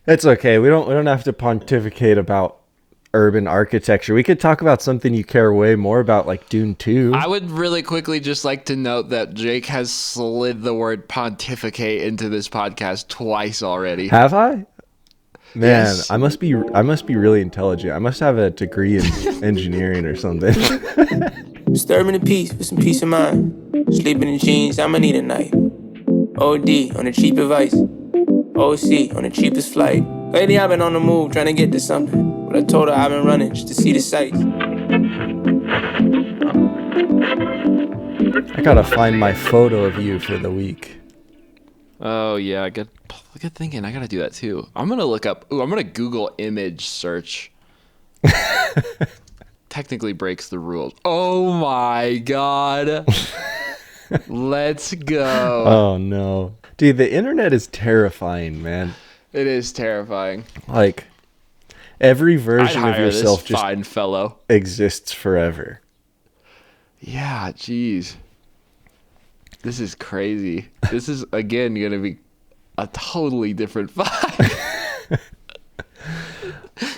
It's okay. We don't have to pontificate about urban architecture. We could talk about something you care way more about, like Dune 2. I would really quickly just like to note that Jake has slid the word pontificate into this podcast twice already. Have I? Man, Yes. I must be really intelligent. I must have a degree in engineering or something. Disturbing the peace with some peace of mind. Sleeping in jeans, I'ma need a night. OD on the cheap advice. OC on the cheapest flight. Lately I've been on the move trying to get to something. But I told her I've been running just to see the sights. I gotta find my photo of you for the week. Oh yeah, good thinking. I gotta do that too. I'm gonna Google image search. Technically breaks the rules. Oh my god. Let's go. Oh no. Dude, the internet is terrifying, man. It is terrifying. Like, every I'd version of hire yourself this just fine fellow. exists forever. Yeah, jeez. This is crazy. This is, again, going to be a totally different vibe.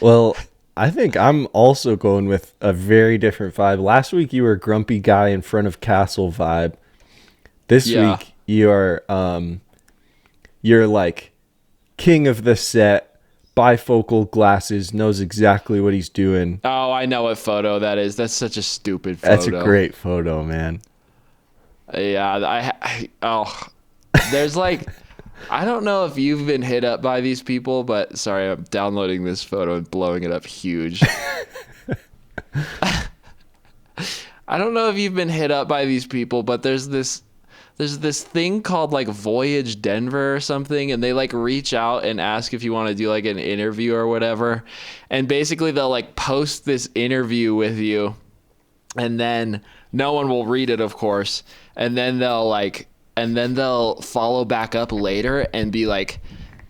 Well, I think I'm also going with a very different vibe. Last week you were a grumpy guy in front of castle vibe. This week you're like king of the set, bifocal glasses, knows exactly what he's doing. Oh, I know what photo that is. That's such a stupid photo. That's a great photo, man. Yeah, there's like, I don't know if you've been hit up by these people, but sorry, I'm downloading this photo and blowing it up huge. I don't know if you've been hit up by these people, but there's this thing called like Voyage Denver or something, and they like reach out and ask if you want to do like an interview or whatever. And basically they'll like post this interview with you, and then no one will read it, of course. And then they'll follow back up later and be like,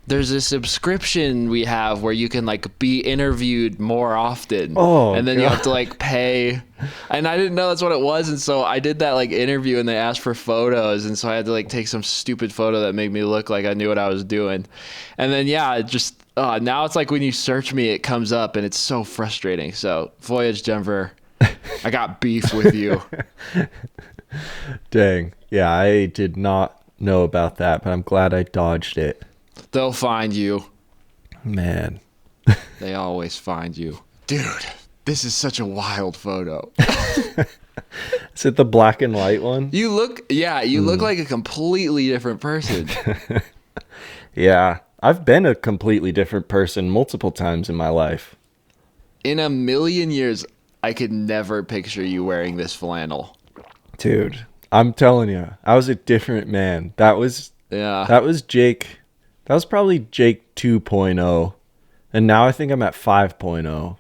there's a subscription we have where you can like be interviewed more often. Oh, and then God. you have to like pay. And I didn't know that's what it was. And so I did that like interview and they asked for photos. And so I had to like take some stupid photo that made me look like I knew what I was doing. And then, yeah, it just, now it's like when you search me, it comes up and it's so frustrating. So Voyage Denver, I got beef with you. Dang. Yeah, I did not know about that, but I'm glad I dodged it. They'll find you. Man. They always find you. Dude, this is such a wild photo. Is it the black and white one? You look like a completely different person. Yeah. I've been a completely different person multiple times in my life. In a million years, I could never picture you wearing this flannel. Dude, I'm telling you, I was a different man. That was Jake. That was probably Jake 2.0. And now I think I'm at 5.0.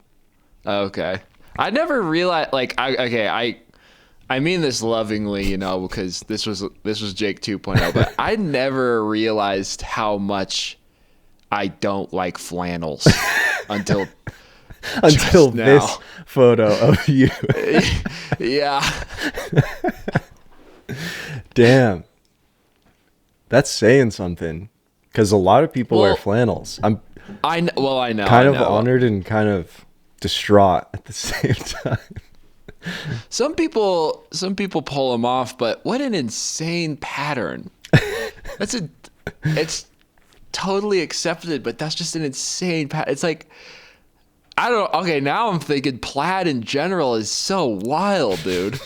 Okay. I never realized, like, I mean this lovingly, you know, because this was Jake 2.0, but I never realized how much I don't like flannels until this photo of you. Yeah. Damn. That's saying something. Because a lot of people wear flannels. I know. Kind of honored and kind of distraught at the same time. Some people pull them off, but what an insane pattern. It's totally accepted, but that's just an insane pattern. It's like, okay, now I'm thinking plaid in general is so wild, dude.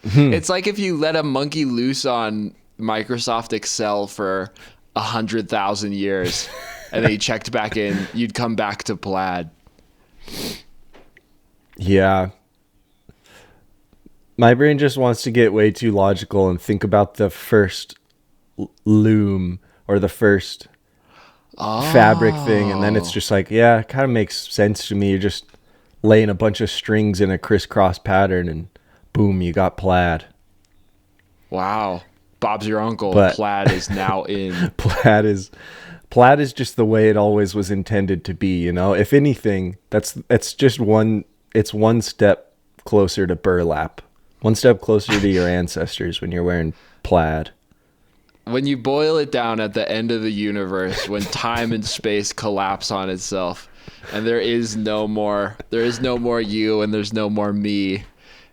It's like if you let a monkey loose on Microsoft Excel for 100,000 years and then you checked back in, you'd come back to plaid. Yeah. My brain just wants to get way too logical and think about the first loom or the first fabric thing. And then it's just like, yeah, it kind of makes sense to me. You're just laying a bunch of strings in a crisscross pattern and boom, you got plaid. Wow. Bob's your uncle. But plaid is now in. Plaid is just the way it always was intended to be, you know? If anything, it's one step closer to burlap. One step closer to your ancestors when you're wearing plaid. when you boil it down at the end of the universe, when time and space collapse on itself, and there is no more you, and there's no more me,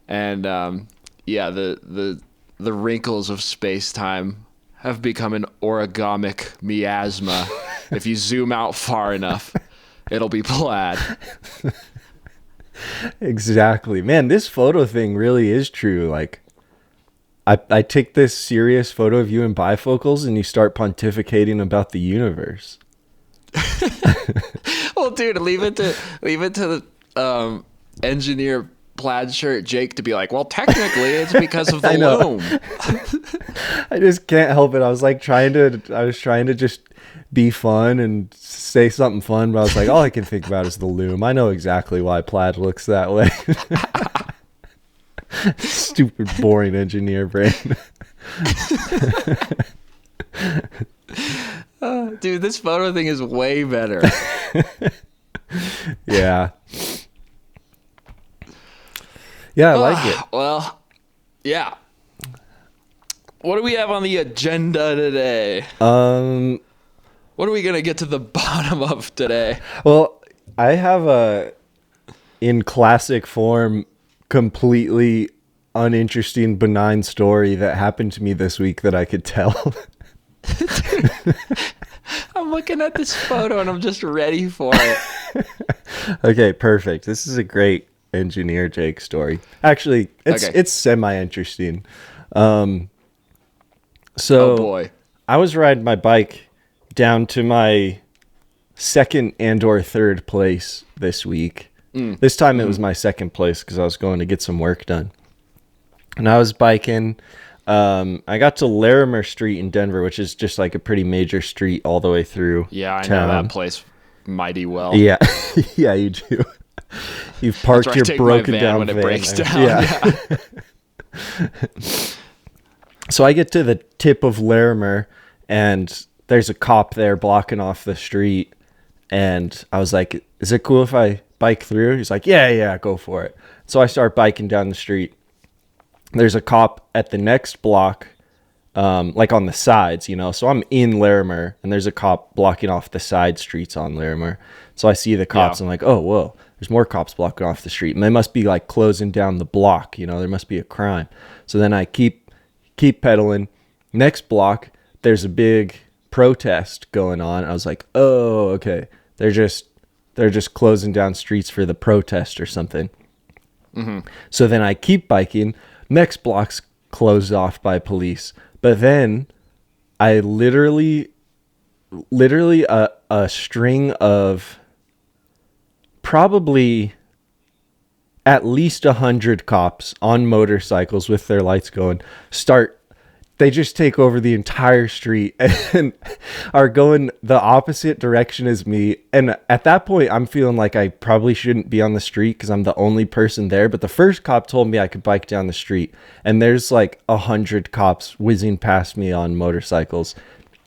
and the wrinkles of space time have become an origamic miasma. If you zoom out far enough, it'll be Plaid. Exactly. Man, this photo thing really is true. Like, I take this serious photo of you in bifocals and you start pontificating about the universe. Well, dude, leave it to the engineer Plaid shirt Jake to be like, well, technically it's because of the loom. I just can't help it. I was trying to just be fun and say something fun, but I was like, all I can think about is the loom. I know exactly why Plaid looks that way. Stupid, boring engineer brain. Dude, this photo thing is way better. Yeah. Yeah, I like it. Well, yeah. What do we have on the agenda today? What are we going to get to the bottom of today? Well, I have in classic form, completely uninteresting, benign story that happened to me this week that I could tell. I'm looking at this photo and I'm just ready for it. Okay, perfect. This is a great engineer Jake story. Actually, it's semi-interesting. So oh boy. I was riding my bike down to my second and or third place this week. This time it was my second place because I was going to get some work done. And I was biking. I got to Larimer Street in Denver, which is just like a pretty major street all the way through. Yeah, I town. know that place mighty well. Yeah, yeah, you do. You've parked your broken down when van. It breaks down. Yeah. So I get to the tip of Larimer, and there's a cop there blocking off the street. And I was like, is it cool if I bike through? He's like, yeah, go for it. So I start biking down the street. There's a cop at the next block, like on the sides, So I'm in Larimer, and there's a cop blocking off the side streets on Larimer. So I see the cops, and I'm like, oh, whoa, there's more cops blocking off the street. And they must be like closing down the block, there must be a crime. So then I keep pedaling. Next block, there's a big protest going on. I was like, oh, okay. They're just closing down streets for the protest or something. Mm-hmm. So then I keep biking. Next block's closed off by police. But then I literally a string of probably at least 100 cops on motorcycles with their lights going they just take over the entire street and are going the opposite direction as me. And at that point, I'm feeling like I probably shouldn't be on the street because I'm the only person there. But the first cop told me I could bike down the street, and there's like 100 cops whizzing past me on motorcycles.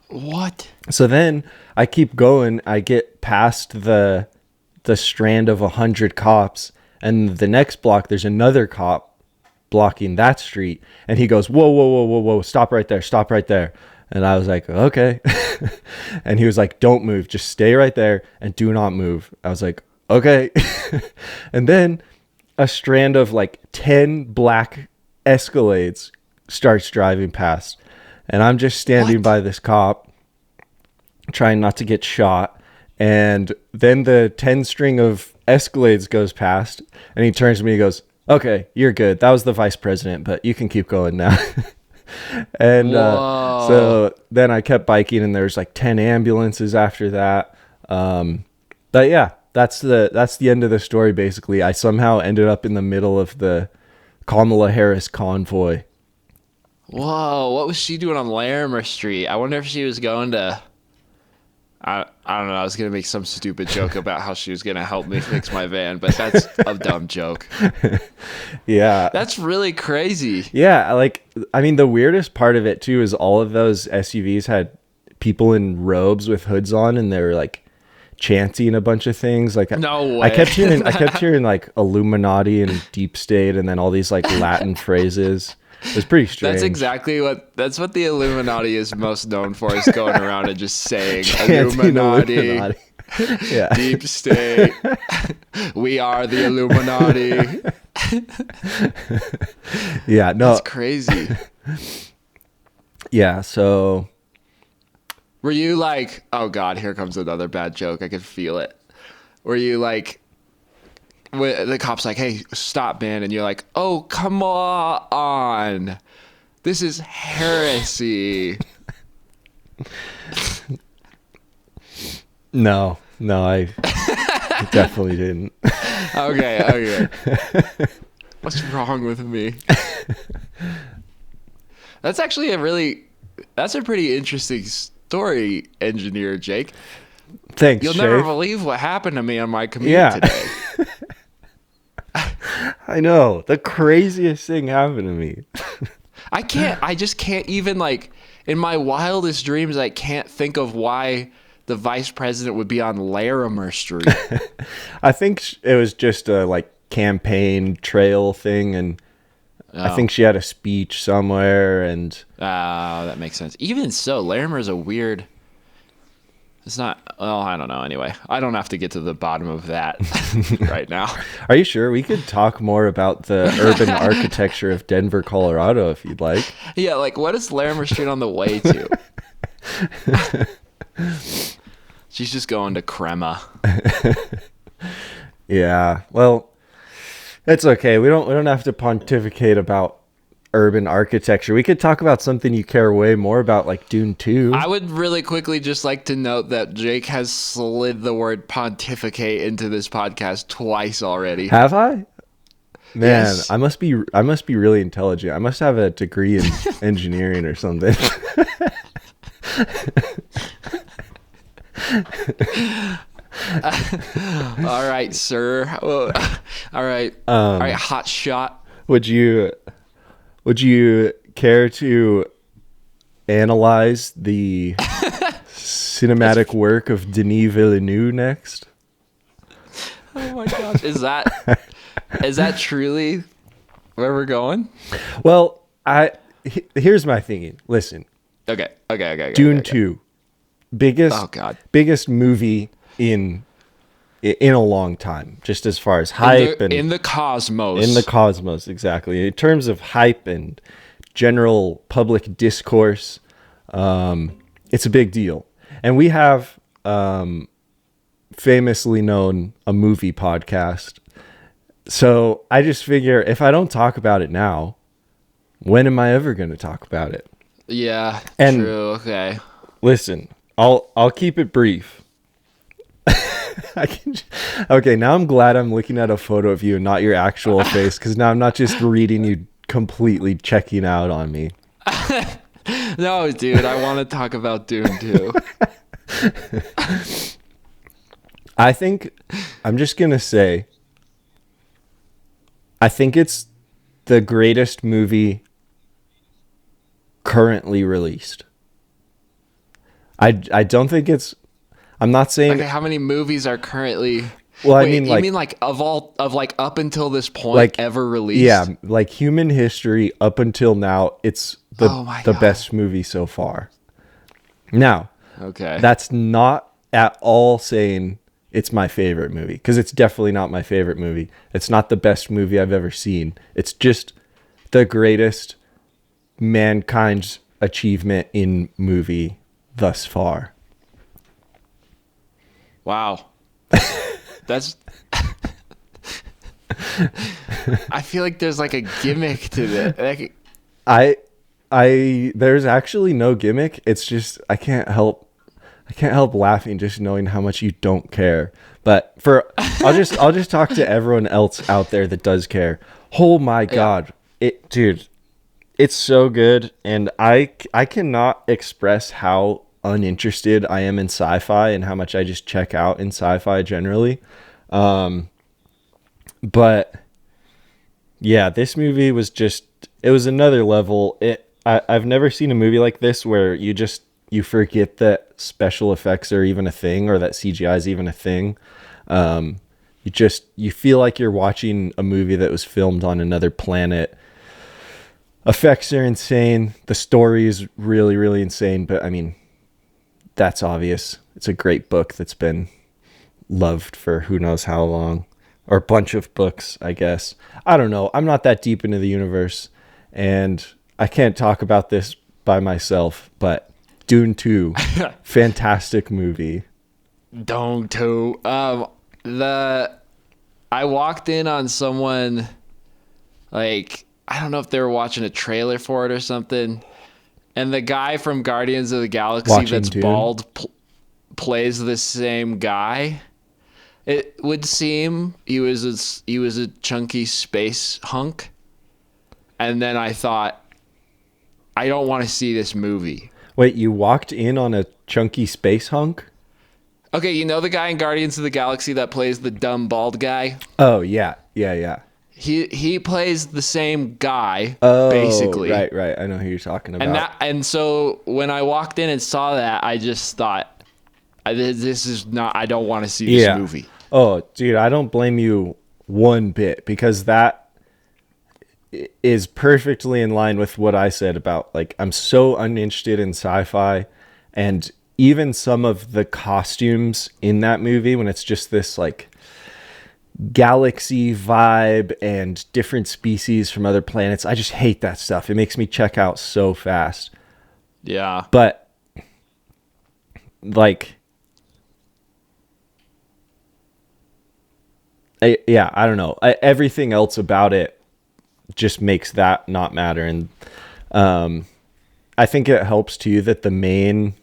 What? So then I keep going. I get past the strand of 100 cops, and the next block, there's another cop blocking that street, and he goes, whoa, stop right there. And I was like, okay. And he was like, don't move, just stay right there and do not move. I was like, okay. And then a strand of like 10 black Escalades starts driving past, and I'm just standing by this cop trying not to get shot. And then the 10 string of Escalades goes past, and he turns to me and goes, okay, you're good. That was the vice president, but you can keep going now. And so then I kept biking, and there's like 10 ambulances after that. But yeah, that's the end of the story. Basically, I somehow ended up in the middle of the Kamala Harris convoy. Whoa, what was she doing on Larimer Street? I wonder if she was going to... I don't know. I was going to make some stupid joke about how she was going to help me fix my van, but that's a dumb joke. Yeah. That's really crazy. Yeah. The weirdest part of it, too, is all of those SUVs had people in robes with hoods on, and they were like chanting a bunch of things. Like, no way. I kept hearing like Illuminati and deep state, and then all these like Latin phrases. It was pretty strange. That's what the Illuminati is most known for, is going around and just saying Chanting Illuminati. Yeah. Deep state. We are the Illuminati. Yeah, no. That's crazy. Yeah, so Were you like, oh God, here comes another bad joke. I could feel it. Were you like, the cop's like, hey, stop, man. And you're like, oh, come on. This is heresy. no, I definitely didn't. Okay. What's wrong with me? That's actually that's a pretty interesting story, Engineer Jake. Thanks, You'll Shay. never believe what happened to me on my commute today. I know. The craziest thing happened to me. I just can't even, like, in my wildest dreams, I can't think of why the vice president would be on Larimer Street. I think it was just a campaign trail thing, and I think she had a speech somewhere, and that makes sense. Even so, Larimer's a weird. It's not. Well, I don't know. Anyway, I don't have to get to the bottom of that right now. Are you sure? We could talk more about the urban architecture of Denver, Colorado, if you'd like. Yeah, like, what is Larimer Street on the way to? She's just going to Crema. Yeah. Well, it's okay. We don't have to pontificate about urban architecture. We could talk about something you care way more about, like Dune 2. I would really quickly just like to note that Jake has slid the word pontificate into this podcast twice already. Have I? Man, Yes. I must be really intelligent. I must have a degree in engineering or something. All right, sir. All right. All right, hot shot. Would you care to analyze the cinematic work of Denis Villeneuve next? Oh my gosh. Is that truly where we're going? Well, here's my thinking. Listen, Okay. Dune 2, Oh God. biggest movie in a long time, just as far as hype in the cosmos. in the cosmos, exactly. In terms of hype and general public discourse, it's a big deal. And we have famously known a movie podcast. So I just figure, if I don't talk about it now, when am I ever going to talk about it? Yeah. And- true. Okay. Listen, I'll keep it brief. Okay, now I'm glad I'm looking at a photo of you and not your actual face, because now I'm not just reading you completely checking out on me. No, dude, I want to talk about Dune too. I think I'm just going to say, I think it's the greatest movie currently released. I don't think it's, I'm not saying, Okay, how many movies are currently? well, I Wait, mean, you like, mean like up until this point, like, ever released? yeah, like human history up until now, it's Oh my the God. best movie so far. Now, Okay. that's not at all saying it's my favorite movie, because it's definitely not my favorite movie. It's not the best movie I've ever seen. It's just the greatest mankind's achievement in movie thus far. Wow. That's. I feel like there's like a gimmick to that. Like, There's actually no gimmick. It's just I can't help laughing just knowing how much you don't care. But I'll just talk to everyone else out there that does care. Oh my God. Dude, it's so good, and I cannot express how uninterested I am in sci-fi and how much I just check out in sci-fi generally. But yeah, this movie was it was another level. I've never seen a movie like this where you forget that special effects are even a thing, or that CGI is even a thing. You feel like you're watching a movie that was filmed on another planet Effects are insane. The story is really, really insane. But I mean, that's obvious. It's a great book that's been loved for who knows how long, or a bunch of books, I guess. I don't know. I'm not that deep into the universe, and I can't talk about this by myself, but Dune 2, fantastic movie. Dune 2. I walked in on someone, like, I don't know if they were watching a trailer for it or something, and the guy from Guardians of the Galaxy Watching that's Dune? bald plays the same guy. It would seem he was a chunky space hunk, and then I thought, I don't want to see this movie. Wait, you walked in on a chunky space hunk? Okay, you know the guy in Guardians of the Galaxy that plays the dumb bald guy? Oh, yeah. Yeah. He plays the same guy, Oh, basically. Right. I know who you're talking about. And so when I walked in and saw that, I just thought, this is not, I don't want to see this movie. Oh, dude, I don't blame you one bit, because that is perfectly in line with what I said about, like, I'm so uninterested in sci-fi, and even some of the costumes in that movie, when it's just this like galaxy vibe and different species from other planets, I just hate that stuff. It makes me check out so fast. Yeah. But like, I don't know. Everything else about it just makes that not matter. And I think it helps too that the main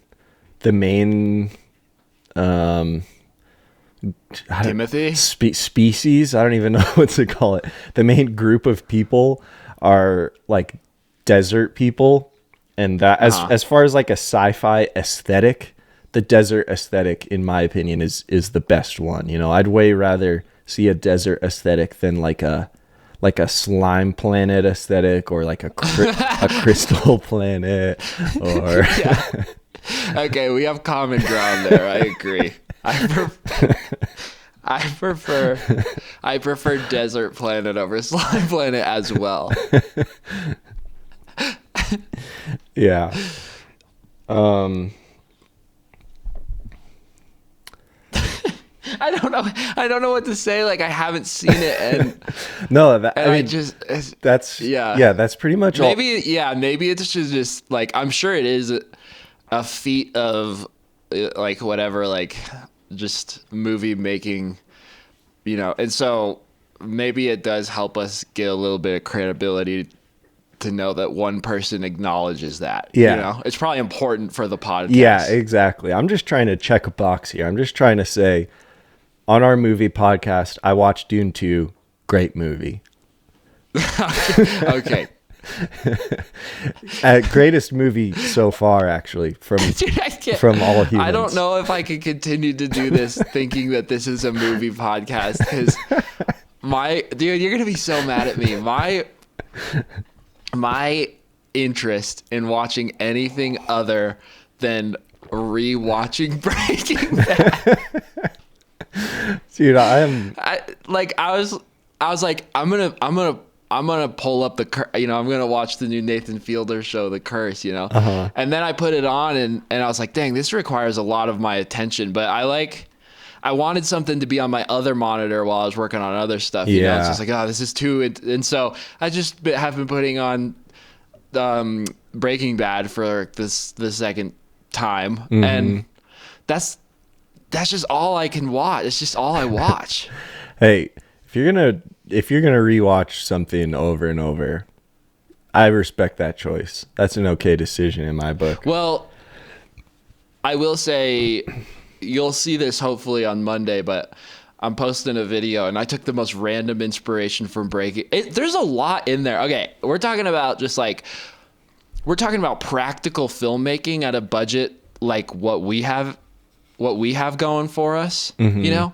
Timothy? species, I don't even know what to call it. The main group of people are like desert people, and that as far as like a sci-fi aesthetic, the desert aesthetic, in my opinion, is the best one. You know, I'd way rather see a desert aesthetic than like a slime planet aesthetic, or like a crystal planet, or Yeah. Okay, we have common ground there. I agree. I prefer desert planet over slime planet as well. yeah. I don't know what to say. Like, I haven't seen it, and No, that, and I mean, that's that's pretty much all. Maybe it's just like, I'm sure it is a feat of like whatever, like just movie making, you know. And so maybe it does help us get a little bit of credibility to know that one person acknowledges that. Yeah. You know, it's probably important for the podcast. Yeah, exactly. I'm just trying to check a box here. I'm just trying to say, on our movie podcast, I watched Dune 2. Great movie. Okay. Greatest movie so far, actually, from all humans. I don't know if I can continue to do this thinking that this is a movie podcast, because dude, you're gonna be so mad at me. My interest in watching anything other than rewatching Breaking Bad. Dude, I was like, I'm gonna pull up I'm gonna watch the new Nathan Fielder show, The Curse, you know. And then I put it on, and I was like, dang, this requires a lot of my attention. But I wanted something to be on my other monitor while I was working on other stuff. You know, it's just like, this is too. And so I just have been putting on Breaking Bad for the second time, and that's just all I can watch. It's just all I watch. Hey, if you're gonna rewatch something over and over, I respect that choice. That's an okay decision in my book. Well, I will say, you'll see this hopefully on Monday, but I'm posting a video, and I took the most random inspiration from Breaking. There's a lot in there. Okay, we're talking about practical filmmaking at a budget like what we have going for us. You know,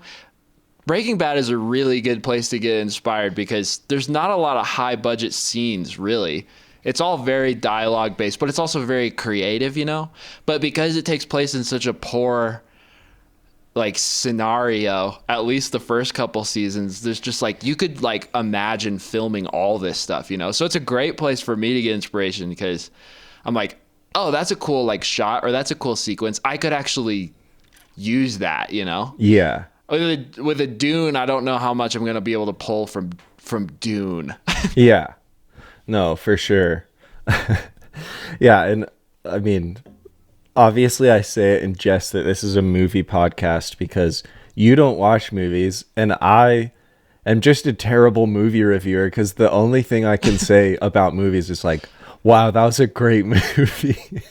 Breaking Bad is a really good place to get inspired, because there's not a lot of high budget scenes, really. It's all very dialogue based, but it's also very creative, you know. But because it takes place in such a poor like scenario, at least the first couple seasons, there's just like, you could like imagine filming all this stuff, you know? So it's a great place for me to get inspiration, because I'm like, oh, that's a cool like shot, or that's a cool sequence. I could actually use that, you know? Yeah. With a Dune, I don't know how much I'm going to be able to pull from Dune. Yeah. No, for sure. Yeah, and I mean, obviously I say it in jest that this is a movie podcast because you don't watch movies, and I am just a terrible movie reviewer, because the only thing I can say about movies is like, wow, that was a great movie.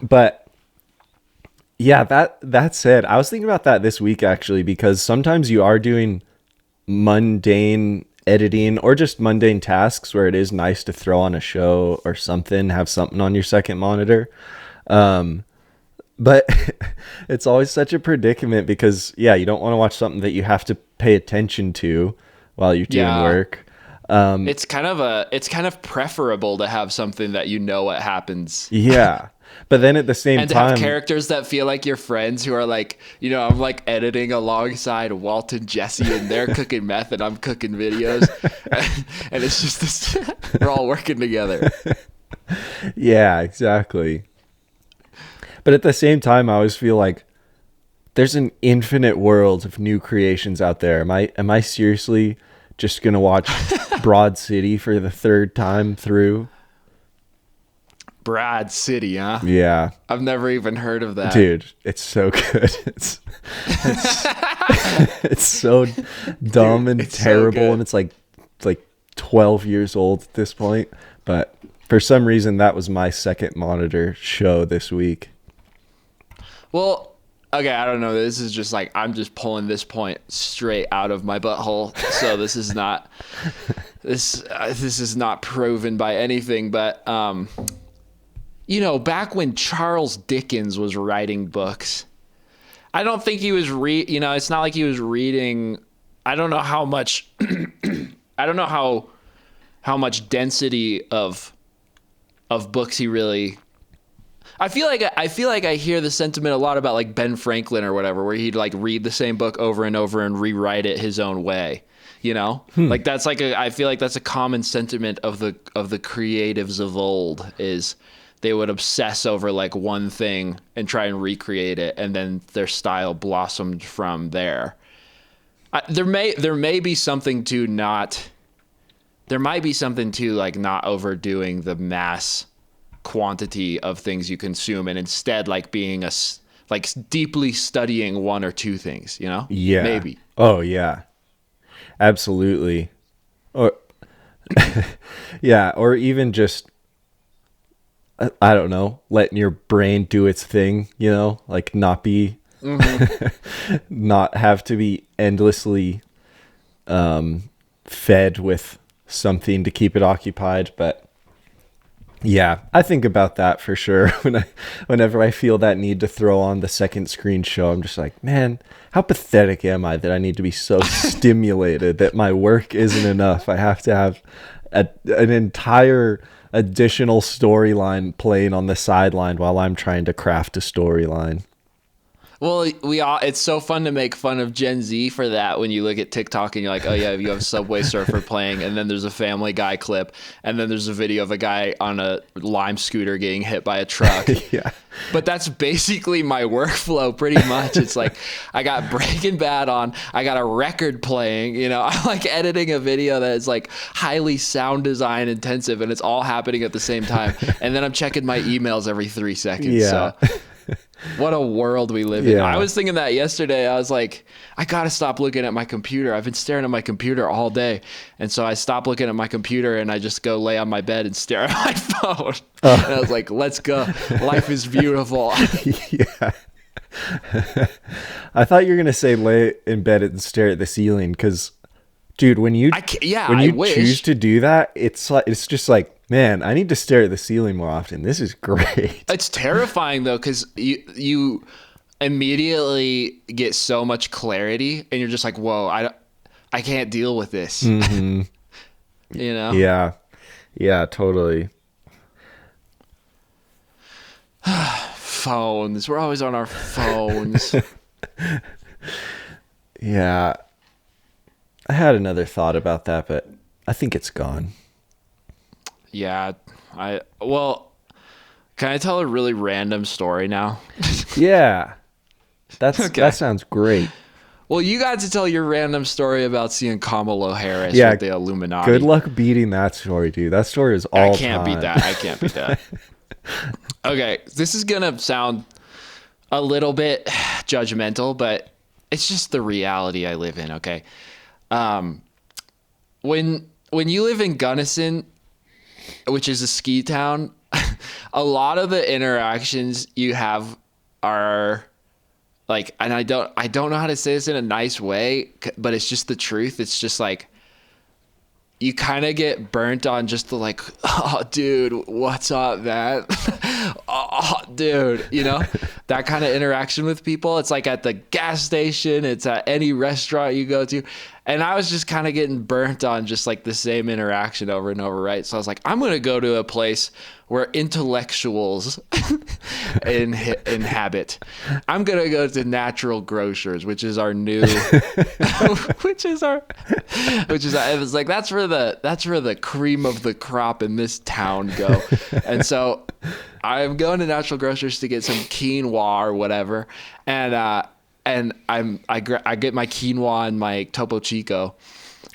But yeah, that said, I was thinking about that this week actually, because sometimes you are doing mundane editing or just mundane tasks where it is nice to throw on a show or something, have something on your second monitor. But it's always such a predicament because, yeah, you don't want to watch something that you have to pay attention to while you're doing work. It's kind of preferable to have something that you know what happens. Yeah. But then at the same and to time, have characters that feel like your friends who are like, you know, I'm like editing alongside Walt and Jesse, and they're cooking meth and I'm cooking videos. And it's just this, we're all working together. Yeah, exactly. But at the same time, I always feel like there's an infinite world of new creations out there. Am I seriously just going to watch Broad City for the third time through? Broad City, huh? Yeah. I've never even heard of that. Dude, it's so good. It's so dumb and terrible, so, and it's like 12 years old at this point. But for some reason, that was my second monitor show this week. Well, okay, I don't know. This is just like, I'm just pulling this point straight out of my butthole. So this is not this is not proven by anything. But you know, back when Charles Dickens was writing books, I don't think he was you know, it's not like he was reading. I don't know how much. I don't know how much density of books he really. I feel like I hear the sentiment a lot about like Ben Franklin or whatever, where he'd like read the same book over and over and rewrite it his own way. You know, like that's like I feel like that's a common sentiment of the creatives of old, is they would obsess over like one thing and try and recreate it, and then their style blossomed from there. There may be something to not. There might be something to like not overdoing the mass quantity of things you consume, and instead like being like deeply studying one or two things, you know? Yeah. Maybe. Oh yeah. Absolutely. Or yeah, or even just I don't know, letting your brain do its thing, you know, like not be not have to be endlessly fed with something to keep it occupied. But yeah, I think about that for sure. Whenever I feel that need to throw on the second screen show, I'm just like, man, how pathetic am I that I need to be so stimulated that my work isn't enough. I have to have an entire additional storyline playing on the sideline while I'm trying to craft a storyline. Well, it's so fun to make fun of Gen Z for that when you look at TikTok and you're like, oh yeah, you have Subway Surfer playing, and then there's a Family Guy clip, and then there's a video of a guy on a Lime scooter getting hit by a truck. Yeah. But that's basically my workflow pretty much. It's like I got Breaking Bad on, I got a record playing, you know, I'm like editing a video that is like highly sound design intensive, and it's all happening at the same time. And then I'm checking my emails every 3 seconds. Yeah. So what a world we live in. Yeah. I was thinking that yesterday. I was like, I got to stop looking at my computer. I've been staring at my computer all day. And so I stopped looking at my computer and I just go lay on my bed and stare at my phone. And I was like, let's go. Life is beautiful. Yeah. I thought you were going to say lay in bed and stare at the ceiling, because, dude, when you choose to do that, it's just like, man, I need to stare at the ceiling more often. This is great. It's terrifying though, because you immediately get so much clarity, and you're just like, whoa, I can't deal with this. Mm-hmm. You know? Yeah, totally. Phones. We're always on our phones. Yeah. I had another thought about that, but I think it's gone. Yeah. Can I tell a really random story now? Yeah. Okay. That sounds great. Well, you got to tell your random story about seeing Kamala Harris Yeah, with the Illuminati. Good luck beating that story, dude. That story is all I can't beat that. I can't beat that. Okay, this is gonna sound a little bit judgmental, but it's just the reality I live in. Okay, when you live in Gunnison, which is a ski town, a lot of the interactions you have are like, and I don't know how to say this in a nice way, but it's just the truth. It's just like, you kind of get burnt on just the like, oh, dude, what's up, man? Oh, dude, you know, that kind of interaction with people. It's like at the gas station, it's at any restaurant you go to. And I was just kind of getting burnt on just like the same interaction over and over, right? So I was like, I'm going to go to a place where intellectuals inhabit. I'm going to go to Natural Grocers, which is our new, I was like, that's where the cream of the crop in this town go. And so I'm going to Natural Grocers to get some quinoa or whatever. And I get my quinoa and my Topo Chico,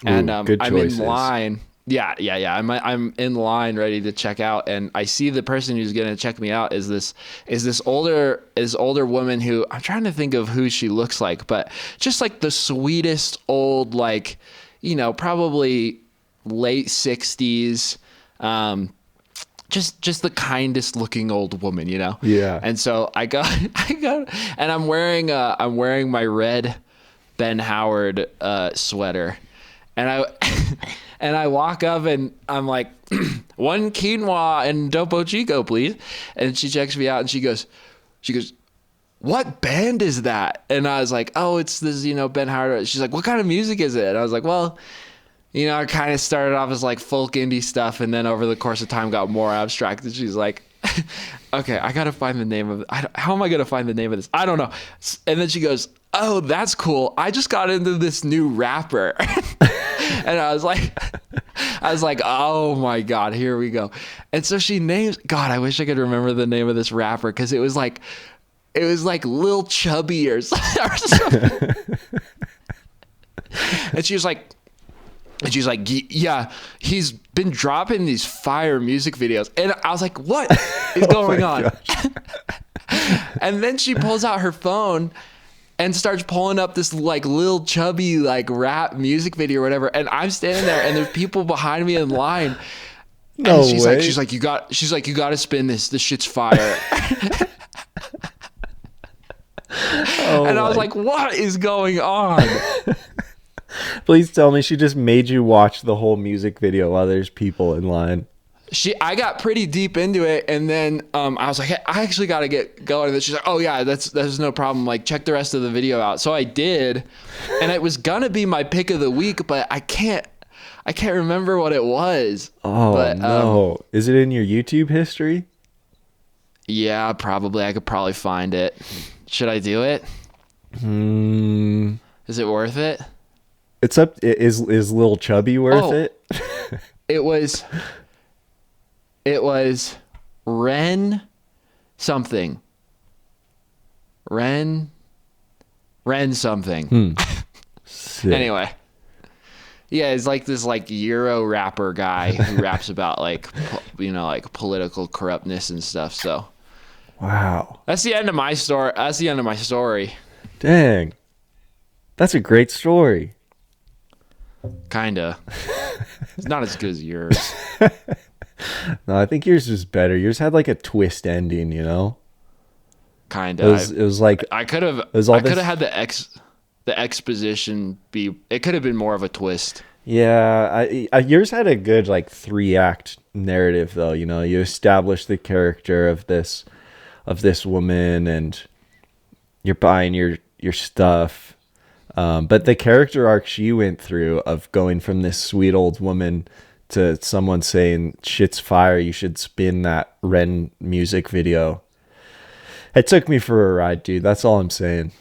and I'm in line. Yeah. I'm in line ready to check out, and I see the person who's gonna check me out is this older woman who I'm trying to think of who she looks like, but just like the sweetest old, like, you know, probably late 60s. Just the kindest looking old woman, you know? Yeah. And so I got, and I'm wearing my red Ben Howard sweater, and I walk up and I'm like, one quinoa and Topo Chico, please. And she checks me out and she goes, what band is that? And I was like, oh, it's this, you know, Ben Howard. She's like, what kind of music is it? And I was like, well, you know, I kind of started off as like folk indie stuff, and then over the course of time got more abstract. And she's like, okay, I got to find the name of it. How am I going to find the name of this? I don't know. And then she goes, oh, that's cool. I just got into this new rapper. And I was like, oh my God, here we go. And so she names, God, I wish I could remember the name of this rapper, because it was like Lil Chubby or something. And she's like, yeah, he's been dropping these fire music videos. And I was like, what is going on? And then she pulls out her phone and starts pulling up this like Lil Chubby like rap music video or whatever. And I'm standing there and there's people behind me in line. No and she's way. like, you got to spin this. This shit's fire. And I was like, what is going on? Please tell me she just made you watch the whole music video while there's people in line. I got pretty deep into it, and then I was like, hey, I actually got to get going. And she's like, oh yeah, that's no problem. Like, check the rest of the video out. So I did, and it was gonna be my pick of the week, but I can't remember what it was. Oh, but, no. Is it in your YouTube history? Yeah, probably. I could probably find it. Should I do it? Is it worth it? It's up. Is Lil Chubby worth it? It was Ren something. Ren something. Anyway. Yeah, it's like this like Euro rapper guy who raps about like, you know, like political corruptness and stuff. So wow. That's the end of my story. Dang. That's a great story. Kinda. It's not as good as yours. No, I think yours was better. Yours had like a twist ending, you know? Kinda. It was like I could have had the exposition be. It could have been more of a twist. Yeah, yours had a good like 3-act narrative though. You know, you established the character of this woman, and you're buying your stuff. But the character arc she went through of going from this sweet old woman to someone saying shit's fire, you should spin that Ren music video. It took me for a ride, dude. That's all I'm saying.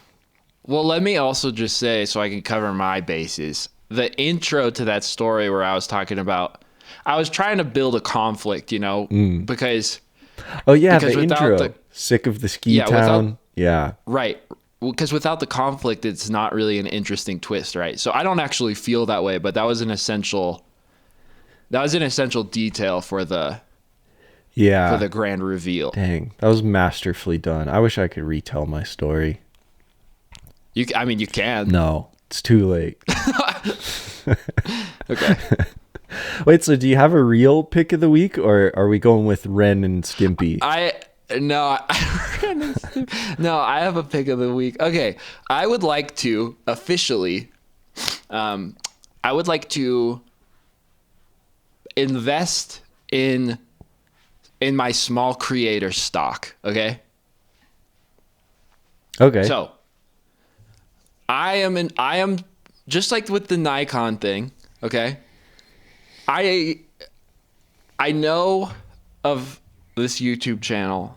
Well, let me also just say, so I can cover my bases, the intro to that story where I was talking about, I was trying to build a conflict, because Oh yeah, because the without intro. the- Sick of the ski Yeah, without- town. Yeah. right, because without the conflict, it's not really an interesting twist, right? So I don't actually feel that way, but that was an essential detail for the grand reveal. Dang, that was masterfully done. I wish I could retell my story. You can. No, it's too late. Okay. Wait, so do you have a real pick of the week, or are we going with Ren and Stimpy? No, I have a pick of the week. Okay, I would like to officially, I would like to invest in my small creator stock. Okay. Okay. So I am just like with the Nikon thing. Okay. I know of this YouTube channel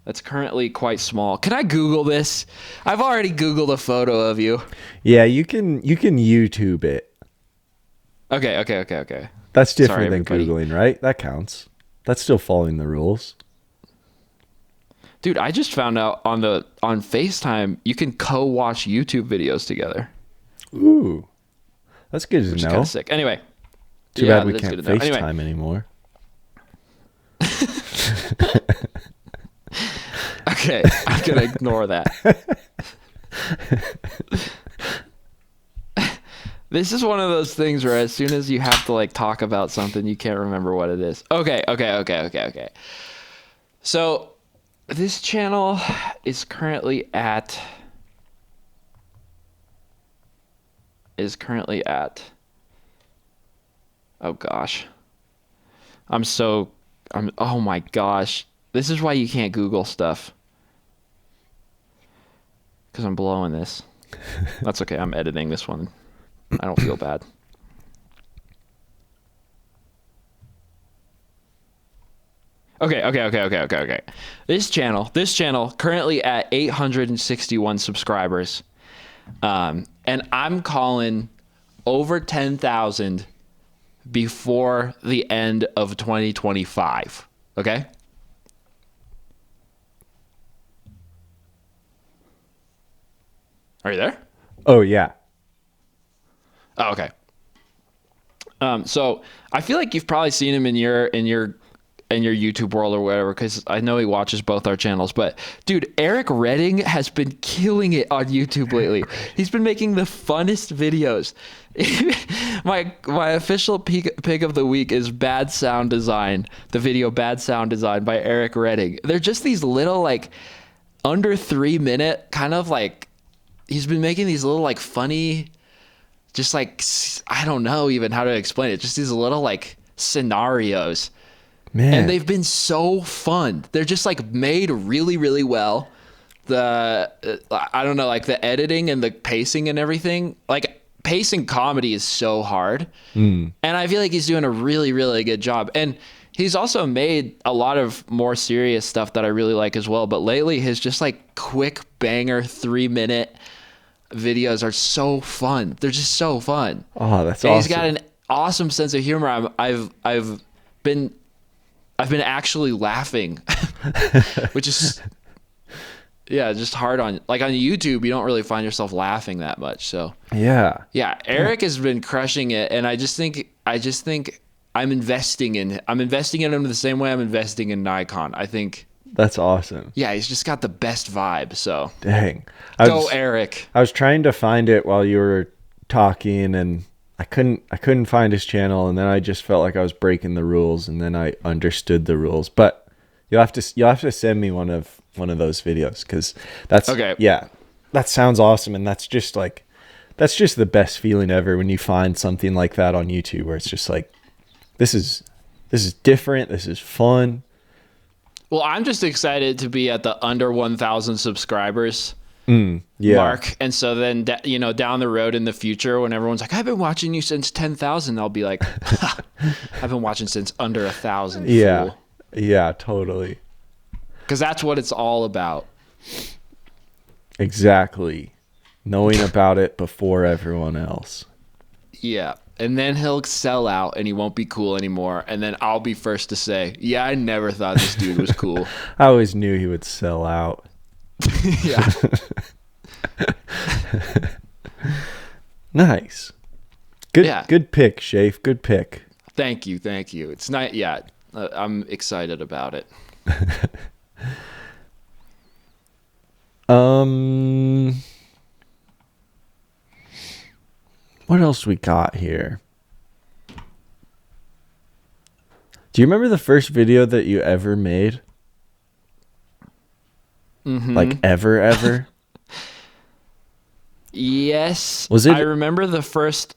that's currently quite small. Can I Google this? I've already Googled a photo of you. Yeah, you can YouTube it. Okay. That's different Sorry, than everybody. Googling, right? That counts. That's still following the rules. Dude, I just found out on FaceTime you can co-watch YouTube videos together. Ooh, that's good to Which is know. kind of sick. Anyway. Too Yeah, bad we that's can't good to know. FaceTime Anyway. anymore. Okay, I'm gonna ignore that. This is one of those things where as soon as you have to like talk about something, you can't remember what it is. Okay. So this channel is currently at oh gosh. Oh my gosh. This is why you can't Google stuff. Because I'm blowing this. That's okay. I'm editing this one. I don't feel bad. Okay. This channel currently at 861 subscribers. And I'm calling over 10,000 before the end of 2025. Okay? Are you there? Oh yeah. Oh, okay. So I feel like you've probably seen him in your YouTube world or whatever, because I know he watches both our channels. But dude, Eric Redding has been killing it on YouTube lately. He's been making the funnest videos. my official pick of the week is Bad Sound Design. The video Bad Sound Design by Eric Redding. They're just these little like under 3 minute kind of like, he's been making these little like funny, just like, I don't know even how to explain it. Just these little like scenarios. Man. And they've been so fun. They're just like made really, really well. I don't know, like the editing and the pacing and everything, like pacing comedy is so hard. And I feel like he's doing a really, really good job. And he's also made a lot of more serious stuff that I really like as well. But lately his just like quick banger 3 minute videos are so fun. They're just so fun. Oh, that's and awesome. He's got an awesome sense of humor. I've been actually laughing, which is just hard on YouTube. You don't really find yourself laughing that much. So yeah, Eric has been crushing it, and I just think I'm investing in him the same way I'm investing in Nikon. I think that's awesome. Yeah, he's just got the best vibe. So dang, go Eric. I was trying to find it while you were talking, and I couldn't find his channel, and then I just felt like I was breaking the rules, and then I understood the rules. But you'll have to send me one of those videos, because that's okay. Yeah, that sounds awesome, and that's just the best feeling ever when you find something like that on YouTube, where it's just like, this is different, this is fun. Well, I'm just excited to be at the under 1,000 subscribers mark. And so then, down the road in the future, when everyone's like, I've been watching you since 10,000, I'll be like, I've been watching since under 1,000. Yeah. Yeah, totally. Because that's what it's all about. Exactly. Knowing about it before everyone else. Yeah. And then he'll sell out and he won't be cool anymore. And then I'll be first to say, yeah, I never thought this dude was cool. I always knew he would sell out. Yeah. Nice. Good pick, Shafe. Good pick. Thank you. It's not yet. I'm excited about it. What else we got here? Do you remember the first video that you ever made? Mm-hmm. Like ever? Yes. Was it? I remember the first.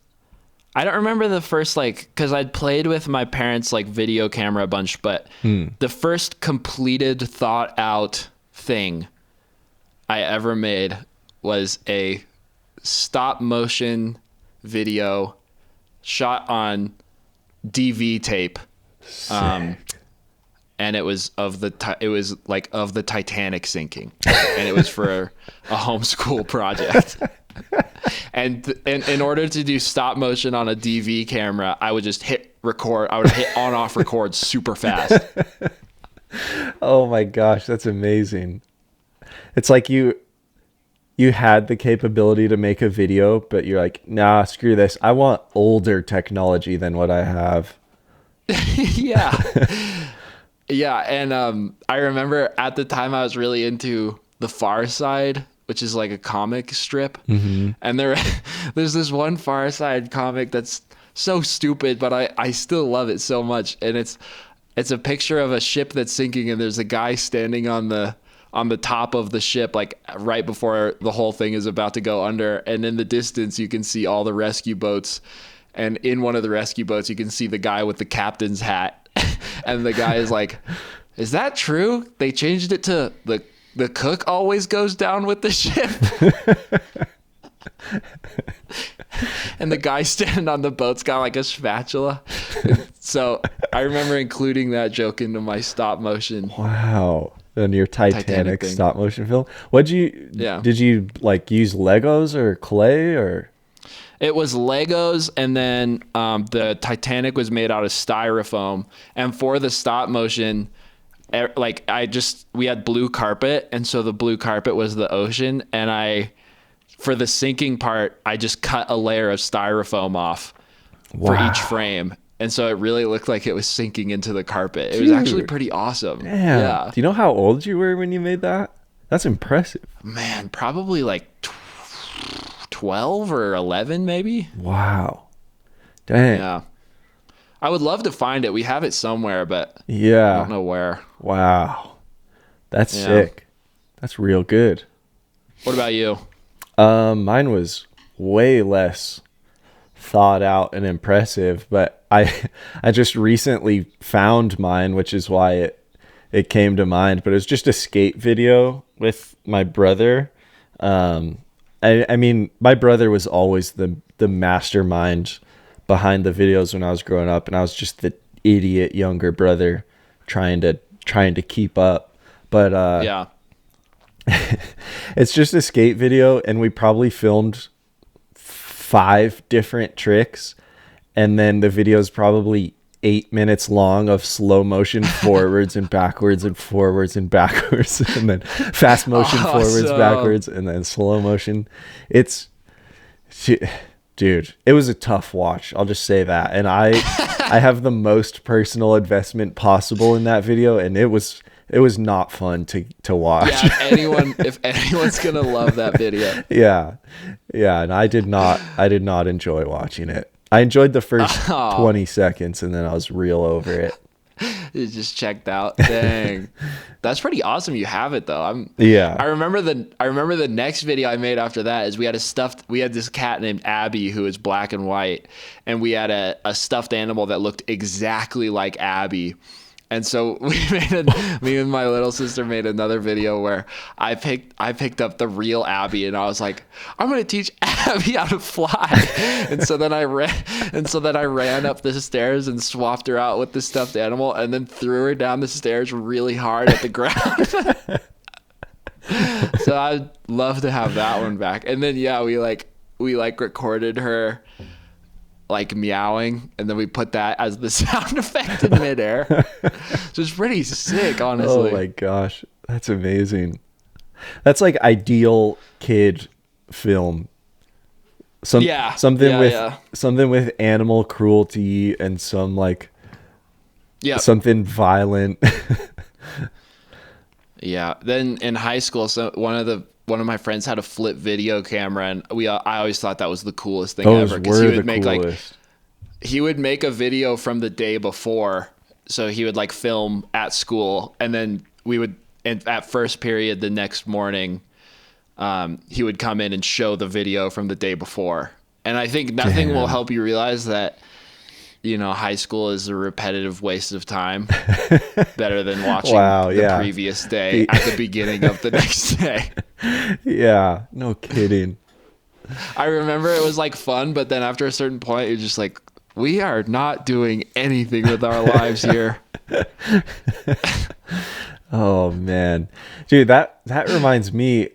I don't remember the first, like, because I'd played with my parents' like video camera a bunch, but the first completed, thought out thing I ever made was a stop motion video shot on DV tape. And it was of the Titanic sinking, and it was for a homeschool project. And in order to do stop motion on a DV camera, I would just hit record. I would hit on off record super fast. Oh my gosh, that's amazing. It's like you had the capability to make a video, but you're like, nah, screw this. I want older technology than what I have. Yeah. Yeah, and I remember at the time I was really into The Far Side, which is like a comic strip. Mm-hmm. And there's this one Far Side comic that's so stupid, but I still love it so much. And it's a picture of a ship that's sinking, and there's a guy standing on the top of the ship, like right before the whole thing is about to go under. And in the distance, you can see all the rescue boats. And in one of the rescue boats, you can see the guy with the captain's hat. And the guy is like, is that true? They changed it to the cook always goes down with the ship. And the guy standing on the boat's got like a spatula. So I remember including that joke into my stop motion. Wow. And your Titanic stop motion film. Did you like use Legos or clay or? It was Legos, and then the Titanic was made out of styrofoam. And for the stop motion, we had blue carpet, and so the blue carpet was the ocean. And for the sinking part, I just cut a layer of styrofoam off for each frame. And so it really looked like it was sinking into the carpet. It was actually pretty awesome. Damn. Yeah. Do you know how old you were when you made that? That's impressive. Man, probably like 12 or 11 maybe. Wow. Dang. Yeah. I would love to find it. We have it somewhere, but I don't know where. Wow. That's sick. That's real good. What about you? Mine was way less thought out and impressive, but I just recently found mine, which is why it came to mind. But it was just a skate video with my brother. I mean, my brother was always the mastermind behind the videos when I was growing up, and I was just the idiot younger brother trying to keep up. But it's just a skate video, and we probably filmed 5 different tricks, and then the video is probably 8 minutes long of slow motion forwards and backwards and forwards and backwards, and then fast motion forwards, backwards, and then slow motion. Dude, it was a tough watch. I'll just say that. And I have the most personal investment possible in that video, and it was not fun to watch. Yeah, if anyone's gonna love that video. Yeah, and I did not enjoy watching it. I enjoyed the first 20 seconds, and then I was real over it. It just checked out. Dang, that's pretty awesome. You have it though. I remember the next video I made after that is we had this cat named Abby who is black and white, and we had a stuffed animal that looked exactly like Abby. And so me and my little sister made another video where I picked up the real Abby, and I was like, I'm going to teach Abby how to fly. and so then I ran up the stairs and swapped her out with the stuffed animal, and then threw her down the stairs really hard at the ground. So I'd love to have that one back. And then we recorded her like meowing, and then we put that as the sound effect in midair. So it's pretty sick, honestly. Oh my gosh, that's amazing. That's like ideal kid film. Something with animal cruelty and some like something violent. Yeah. Then in high school, so one of my friends had a flip video camera, and I always thought that was the coolest thing ever, because he would make a video from the day before. So he would like film at school, and then at first period the next morning, he would come in and show the video from the day before. And I think nothing will help you realize that, high school is a repetitive waste of time better than watching the previous day at the beginning of the next day. Yeah, no kidding. I remember it was like fun, but then after a certain point, you're just like, we are not doing anything with our lives here. Oh man, dude, that reminds me,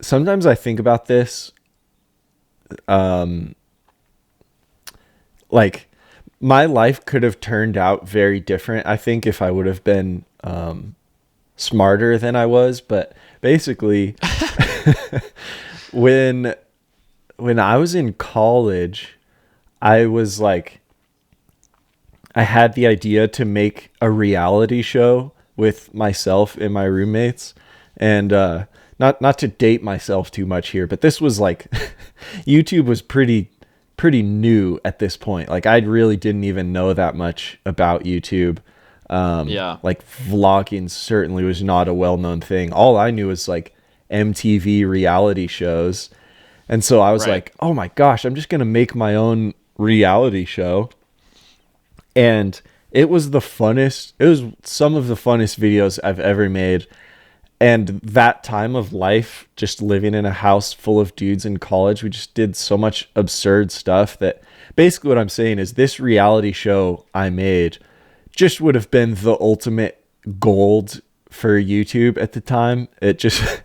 sometimes I think about this, like my life could have turned out very different, I think, if I would have been smarter than I was. But basically, when I was in college, I had the idea to make a reality show with myself and my roommates. And not to date myself too much here, but this was like YouTube was pretty new at this point. Like I really didn't even know that much about YouTube. Like vlogging certainly was not a well-known thing. All I knew was like MTV reality shows. And so I was like, oh my gosh, I'm just going to make my own reality show. And it was some of the funnest videos I've ever made. And that time of life, just living in a house full of dudes in college, we just did so much absurd stuff that basically what I'm saying is this reality show I made just would have been the ultimate gold for YouTube at the time. It just,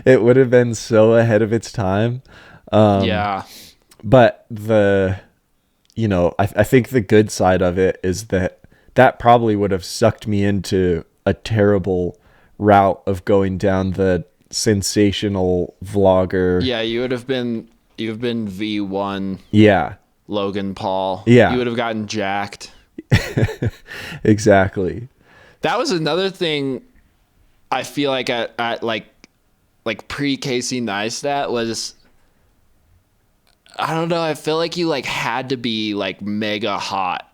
it would have been so ahead of its time. But I think the good side of it is that probably would have sucked me into a terrible route of going down the sensational vlogger. Yeah, you've been V1. Yeah. Logan Paul. Yeah. You would have gotten jacked. Exactly. That was another thing I feel like at like pre-Casey Neistat was, I don't know, I feel like you like had to be like mega hot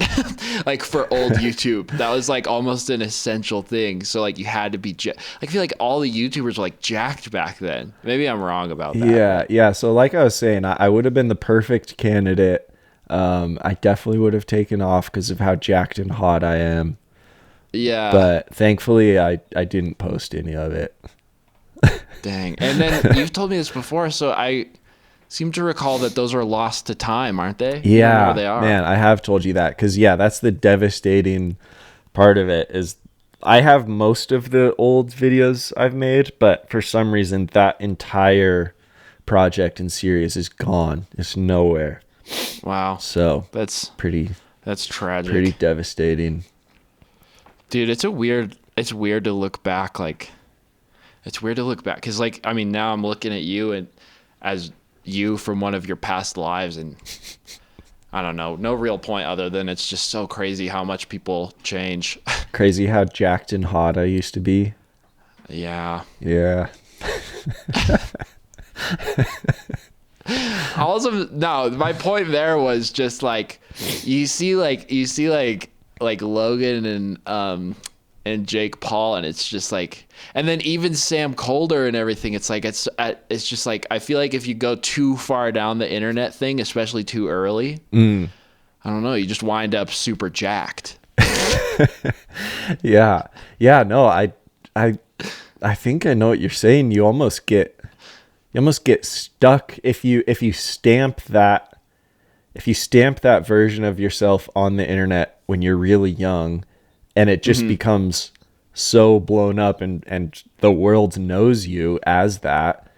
like for old YouTube. That was like almost an essential thing. So like you had to be I feel like all the YouTubers were like jacked back then. Maybe I'm wrong about that. Yeah. So like I was saying, I would have been the perfect candidate. I definitely would have taken off because of how jacked and hot I am. Yeah. But thankfully I didn't post any of it. Dang. And then you've told me this before, so I seem to recall that those are lost to time, aren't they? Yeah, where they are. Man, I have told you that because that's the devastating part of it is I have most of the old videos I've made, but for some reason that entire project and series is gone. It's nowhere. Wow. So that's tragic. Pretty devastating. Dude, it's weird to look back. Like, it's weird to look back because, like, I mean, now I'm looking at you and as you from one of your past lives, and I don't know, no real point other than it's just so crazy how much people change. Crazy how jacked and hot I used to be. Yeah. No, my point there was just like you see Logan and Jake Paul, and it's just like, and then even Sam Colder and everything, it's like it's just like I feel like if you go too far down the internet thing, especially too early, I don't know, you just wind up super jacked. No, I think I know what you're saying. You almost get stuck if you stamp that version of yourself on the internet when you're really young, and it just becomes so blown up and the world knows you as that,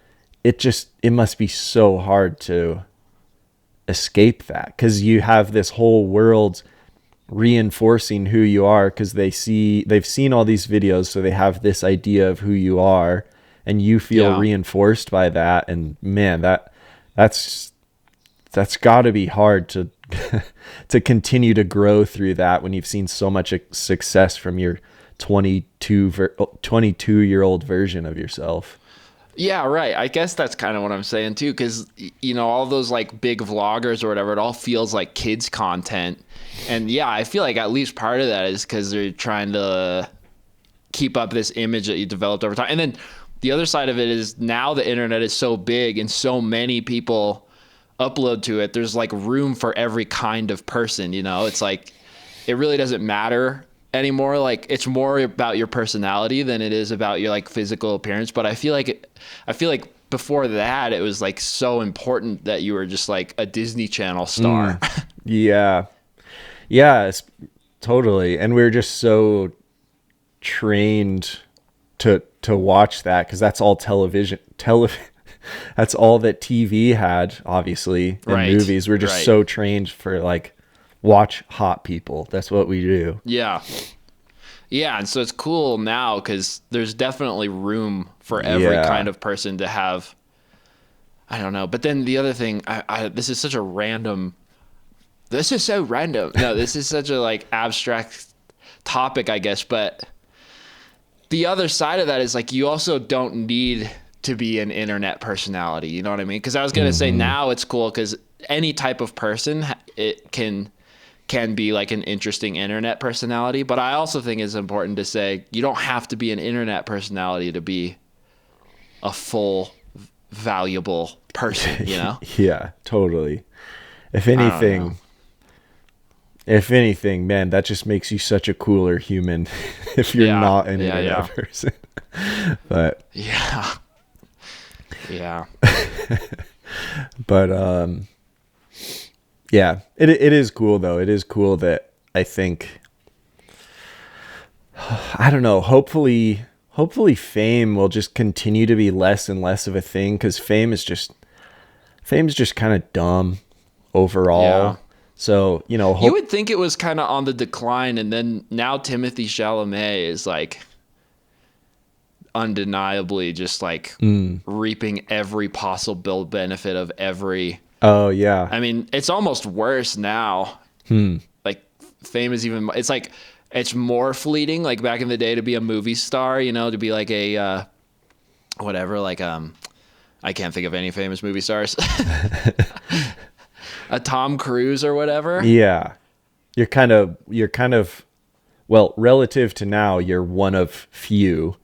it must be so hard to escape that, because you have this whole world reinforcing who you are, because they've seen all these videos, so they have this idea of who you are, and you feel reinforced by that. And man, that's got to be hard to to continue to grow through that when you've seen so much success from your 22-year-old version of yourself. Yeah, right. I guess that's kind of what I'm saying too, because all those like big vloggers or whatever, it all feels like kids content. And yeah, I feel like at least part of that is because they're trying to keep up this image that you developed over time. And then the other side of it is, now the internet is so big and so many people upload to it, there's like room for every kind of person. It's like, it really doesn't matter anymore. Like, it's more about your personality than it is about your like physical appearance. But I feel like before that, it was like so important that you were just like a Disney Channel star. Yeah, totally. And we're just so trained to watch that, because that's all television. That's all that TV had, obviously, in movies. We're just so trained for like, watch hot people. That's what we do. Yeah. And so it's cool now because there's definitely room for every kind of person to have, I don't know. But then the other thing, this is so random. No, this is such a like abstract topic, I guess. But the other side of that is like, you also don't need to be an internet personality. You know what I mean? Because I was going to say, now it's cool because any type of person, it can be like an interesting internet personality. But I also think it's important to say, you don't have to be an internet personality to be a full, valuable person, Yeah, totally. If anything, man, that just makes you such a cooler human if you're not an internet person. But yeah. But yeah, it is cool though. It is cool that I think, I don't know, hopefully fame will just continue to be less and less of a thing, because fame is just kind of dumb overall. Yeah. So, you would think it was kind of on the decline, and then now Timothée Chalamet is like undeniably just like reaping every possible benefit of every. Oh yeah. I mean, it's almost worse now. Like, fame is even, it's like, it's more fleeting. Like back in the day, to be a movie star, to be like a, whatever, like, I can't think of any famous movie stars. A Tom Cruise or whatever. Yeah. You're kind of, well, relative to now, you're one of few,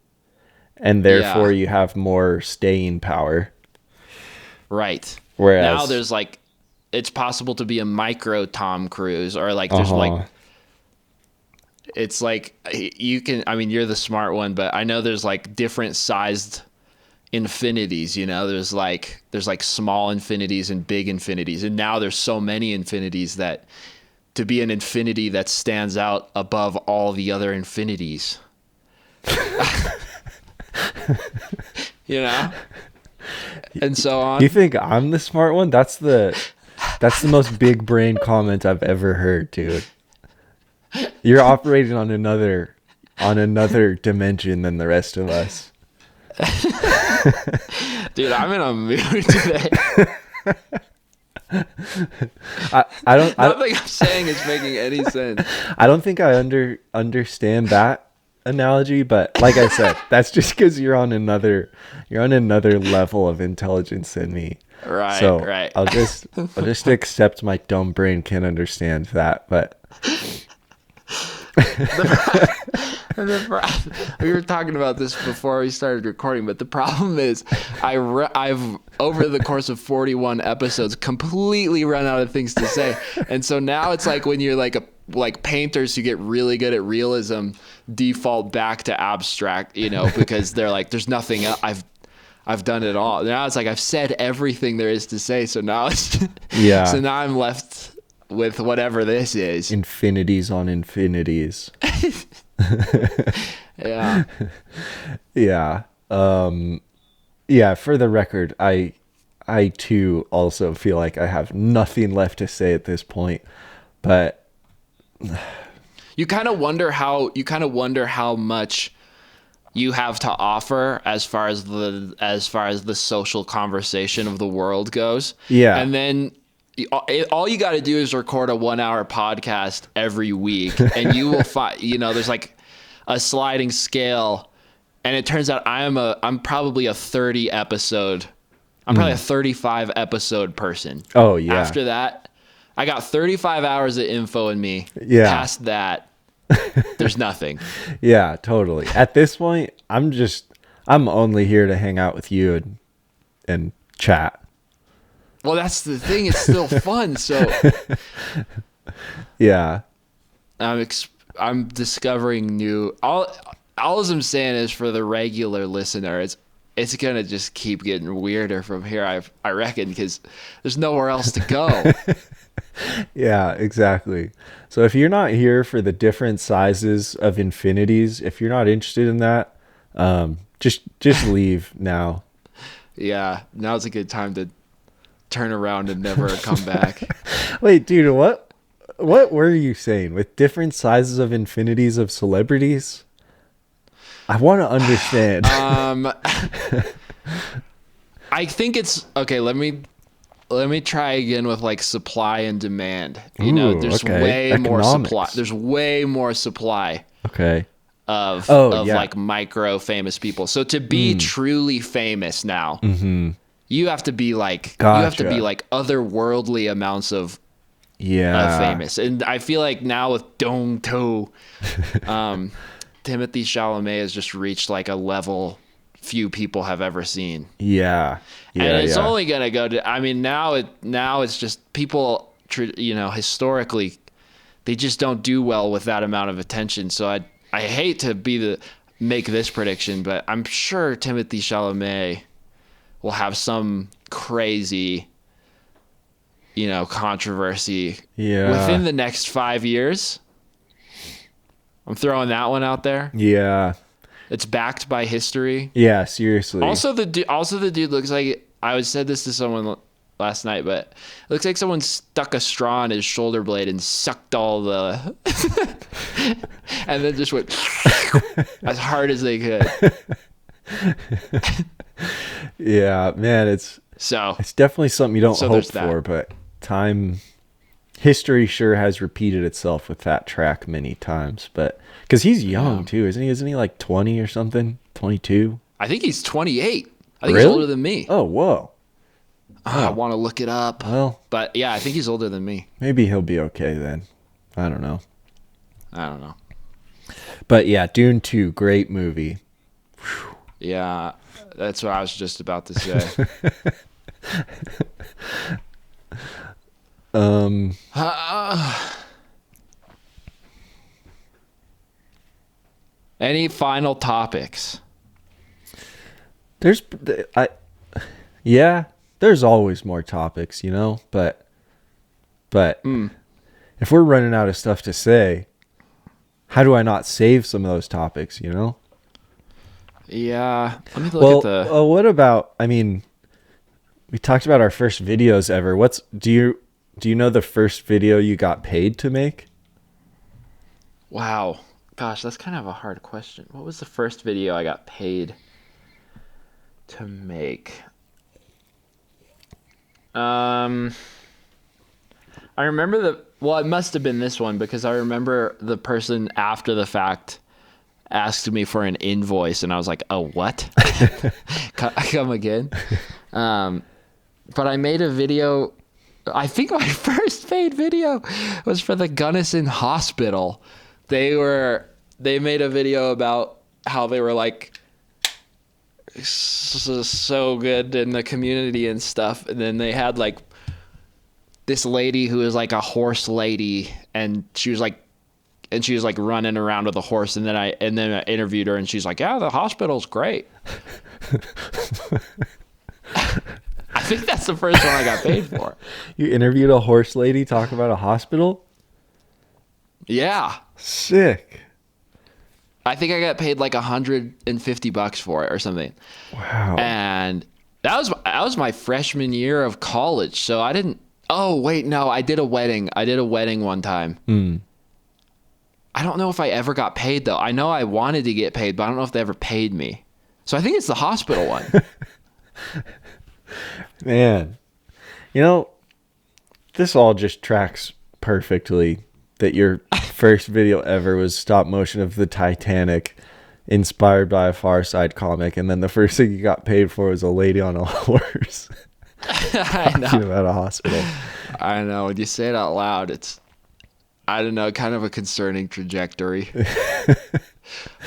and therefore you have more staying power. Right. Whereas now there's like, it's possible to be a micro Tom Cruise, or like there's like, it's like you can, I mean, you're the smart one, but I know there's like different sized infinities, there's like small infinities and big infinities. And now there's so many infinities that to be an infinity that stands out above all the other infinities, and so on. Do you think I'm the smart one? That's the most big brain comment I've ever heard, dude. You're operating on another dimension than the rest of us. Dude, I'm in a mood today. Nothing I'm saying is making any sense. I don't think I understand that analogy, but like I said, that's just because you're on another level of intelligence than me. Right. So right. I'll just accept my dumb brain can't understand that, but. We were talking about this before we started recording, but the problem is I've over the course of 41 episodes completely run out of things to say. And so now it's like when you're like painters who get really good at realism default back to abstract, because they're like, there's nothing else. I've done it all. Now it's like I've said everything there is to say. So now so now I'm left with whatever this is. Infinities on infinities. Yeah. Yeah. Yeah, for the record, I too also feel like I have nothing left to say at this point. But You kind of wonder how much you have to offer as far as the social conversation of the world goes. Yeah. And then all you got to do is record a 1-hour podcast every week, and you will find, there's like a sliding scale, and it turns out I'm probably a 30 episode. I'm probably a 35 episode person. Oh, yeah. After that, I got 35 hours of info in me. Yeah. Past that, there's nothing. Yeah, totally. At this point, I'm only here to hang out with you and chat. Well, that's the thing. It's still fun. So Yeah. I'm discovering new. All I'm saying is, for the regular listener, it's gonna just keep getting weirder from here. I reckon, because there's nowhere else to go. Yeah, exactly. So if you're not here for the different sizes of infinities, if you're not interested in that, just leave now. Yeah, now's a good time to turn around and never come back. Wait, dude, what were you saying with different sizes of infinities of celebrities? I want to understand. I think it's okay. Let me try again with like supply and demand. There's okay. way more Economics. supply. There's way more supply Okay. of yeah. like micro famous people. So to be truly famous now, you have to be like otherworldly amounts of Yeah. famous. And I feel like now with Dune 2, Timothée Chalamet has just reached like a level few people have ever seen. Yeah. Yeah. And it's yeah. only going to go to, I mean, now it's just people, historically, they just don't do well with that amount of attention. So I hate to make this prediction, but I'm sure Timothée Chalamet will have some crazy, controversy within the next 5 years. I'm throwing that one out there. Yeah. It's backed by history. Yeah, seriously. Also, the dude looks like, I said this to someone last night, but it looks like someone stuck a straw in his shoulder blade and sucked all the, and then just went as hard as they could. Yeah, man, it's definitely something you don't hope for, but history sure has repeated itself with that track many times. But because he's young too, isn't he? Isn't he like 20 or something? 22? I think he's 28. I think Really? he's older than me. Oh, whoa. I want to look it up. Well, but yeah, I think he's older than me. maybe he'll be okay then. I don't know. But yeah, Dune 2, great movie. Whew. Yeah, that's what I was just about to say. Any final topics? There's always more topics, but if we're running out of stuff to say, how do I not save some of those topics, Yeah. Let me look at the... what about, we talked about our first videos ever. Do you know the first video you got paid to make? Wow. Gosh, that's kind of a hard question. What was the first video I got paid to make? I remember it must have been this one, because I remember the person after the fact asked me for an invoice, and I was like, oh, what? Come again? But I made a video. I think my first paid video was for the Gunnison Hospital. They made a video about how they were like so good in the community and stuff, and then they had like this lady who was like a horse lady, and she was like running around with a horse, and then I interviewed her, and she's like, yeah, the hospital's great. I think that's the first one I got paid for. You interviewed a horse lady talk about a hospital? Yeah. Sick. I think I got paid like $150 for it or something. Wow. And that was my freshman year of college. So I didn't. Oh wait, no, I did a wedding. I did a wedding one time. I don't know if I ever got paid though. I know I wanted to get paid, but I don't know if they ever paid me. So I think it's the hospital one. Man, you know, this all just tracks perfectly that your first video ever was stop motion of the Titanic, inspired by a Far Side comic, and then the first thing you got paid for was a lady on a horse. I know. Talking about a hospital. I know. When you say it out loud, it's, I don't know, kind of a concerning trajectory.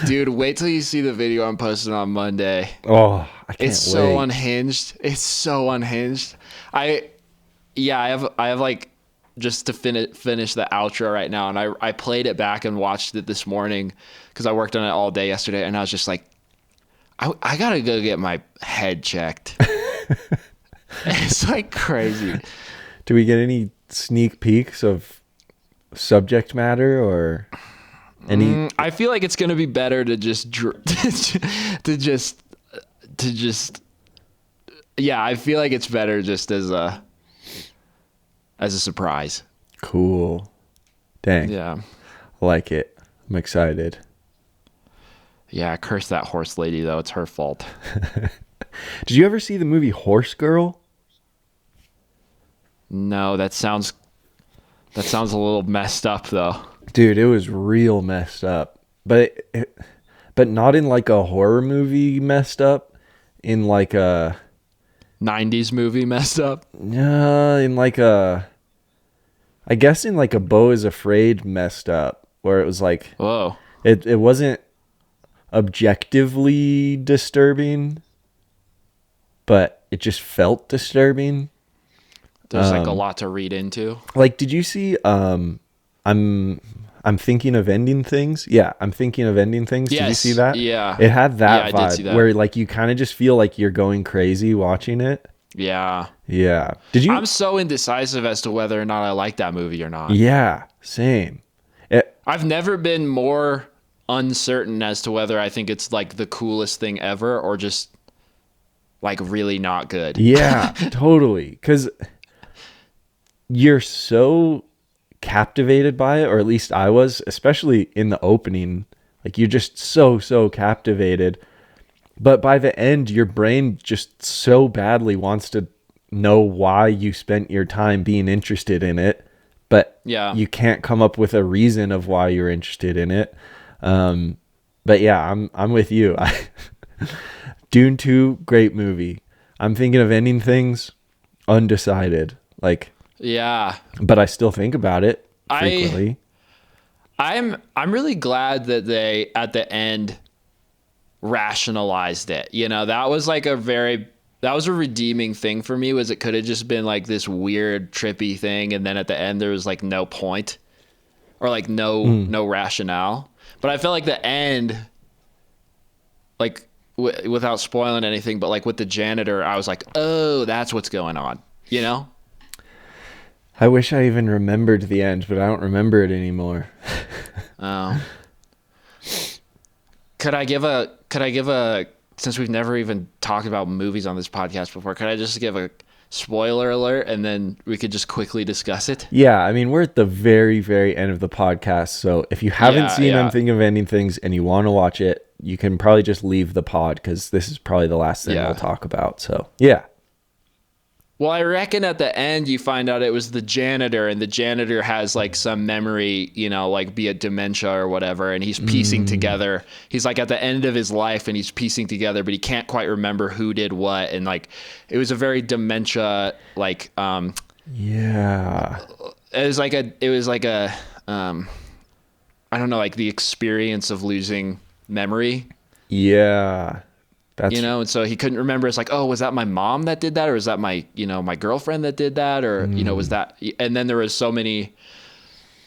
Dude, wait till you see the video I'm posting on Monday. Oh, I can't It's wait. so unhinged. It's so unhinged. I have like, just to finish the outro right now, and I played it back and watched it this morning because I worked on it all day yesterday, and I was just like, I gotta go get my head checked. It's like crazy. Do we get any sneak peeks of subject matter or any? I feel like it's gonna be better to just yeah, I feel like it's better just as a surprise. Cool. Dang. Yeah. I like it. I'm excited. Yeah, curse that horse lady though. It's her fault. Did you ever see the movie Horse Girl? No, that sounds a little messed up though. Dude, it was real messed up. But but not in like a horror movie messed up, in like a 90s movie messed up. in like a, I guess in like a Beau is Afraid messed up, where it was like, Whoa. it wasn't objectively disturbing, but it just felt disturbing. There's like a lot to read into. Like, did you see I'm thinking of ending things? Yeah, I'm thinking of ending things. Yes, Did you see that? yeah. It had that Yeah, I vibe did see that. where like you kind of just feel like you're going crazy watching it. Yeah. Yeah. Did you? I'm so indecisive as to whether or not I like that movie or not. Yeah, same. I've never been more uncertain as to whether I think it's like the coolest thing ever or just like really not good. Yeah, totally. Because you're so captivated by it, or at least I was, especially in the opening. Like you're just so captivated. But by the end, your brain just so badly wants to know why you spent your time being interested in it. But Yeah. you can't come up with a reason of why you're interested in it. But yeah, I'm with you. Dune 2, great movie. I'm thinking of ending things, undecided. Like, Yeah. but I still think about it frequently. I'm really glad that they at the end rationalized it. You know, that was like that was a redeeming thing for me, was it could have just been like this weird trippy thing, and then at the end there was like no point or like no rationale. But I felt like the end, like without spoiling anything, but like with the janitor, I was like, oh, that's what's going on, you know? I wish I even remembered the end, but I don't remember it anymore. Oh. Could I give a, since we've never even talked about movies on this podcast before, could I just give a spoiler alert and then we could just quickly discuss it? Yeah, I mean, we're at the very, very end of the podcast. So if you haven't seen I'm Thinking of Ending Things and you want to watch it, you can probably just leave the pod because this is probably the last thing we'll talk about. So, yeah. Well, I reckon at the end you find out it was the janitor, and the janitor has like some memory, you know, like be it dementia or whatever, and he's piecing together. He's like at the end of his life and he's piecing together, but he can't quite remember who did what, and like it was a very dementia like Yeah. it was like a I don't know, like the experience of losing memory. Yeah. That's, you know, and so he couldn't remember. It's like, oh, was that my mom that did that? Or was that my, you know, my girlfriend that did that? Or, you know, was that, and then there was so many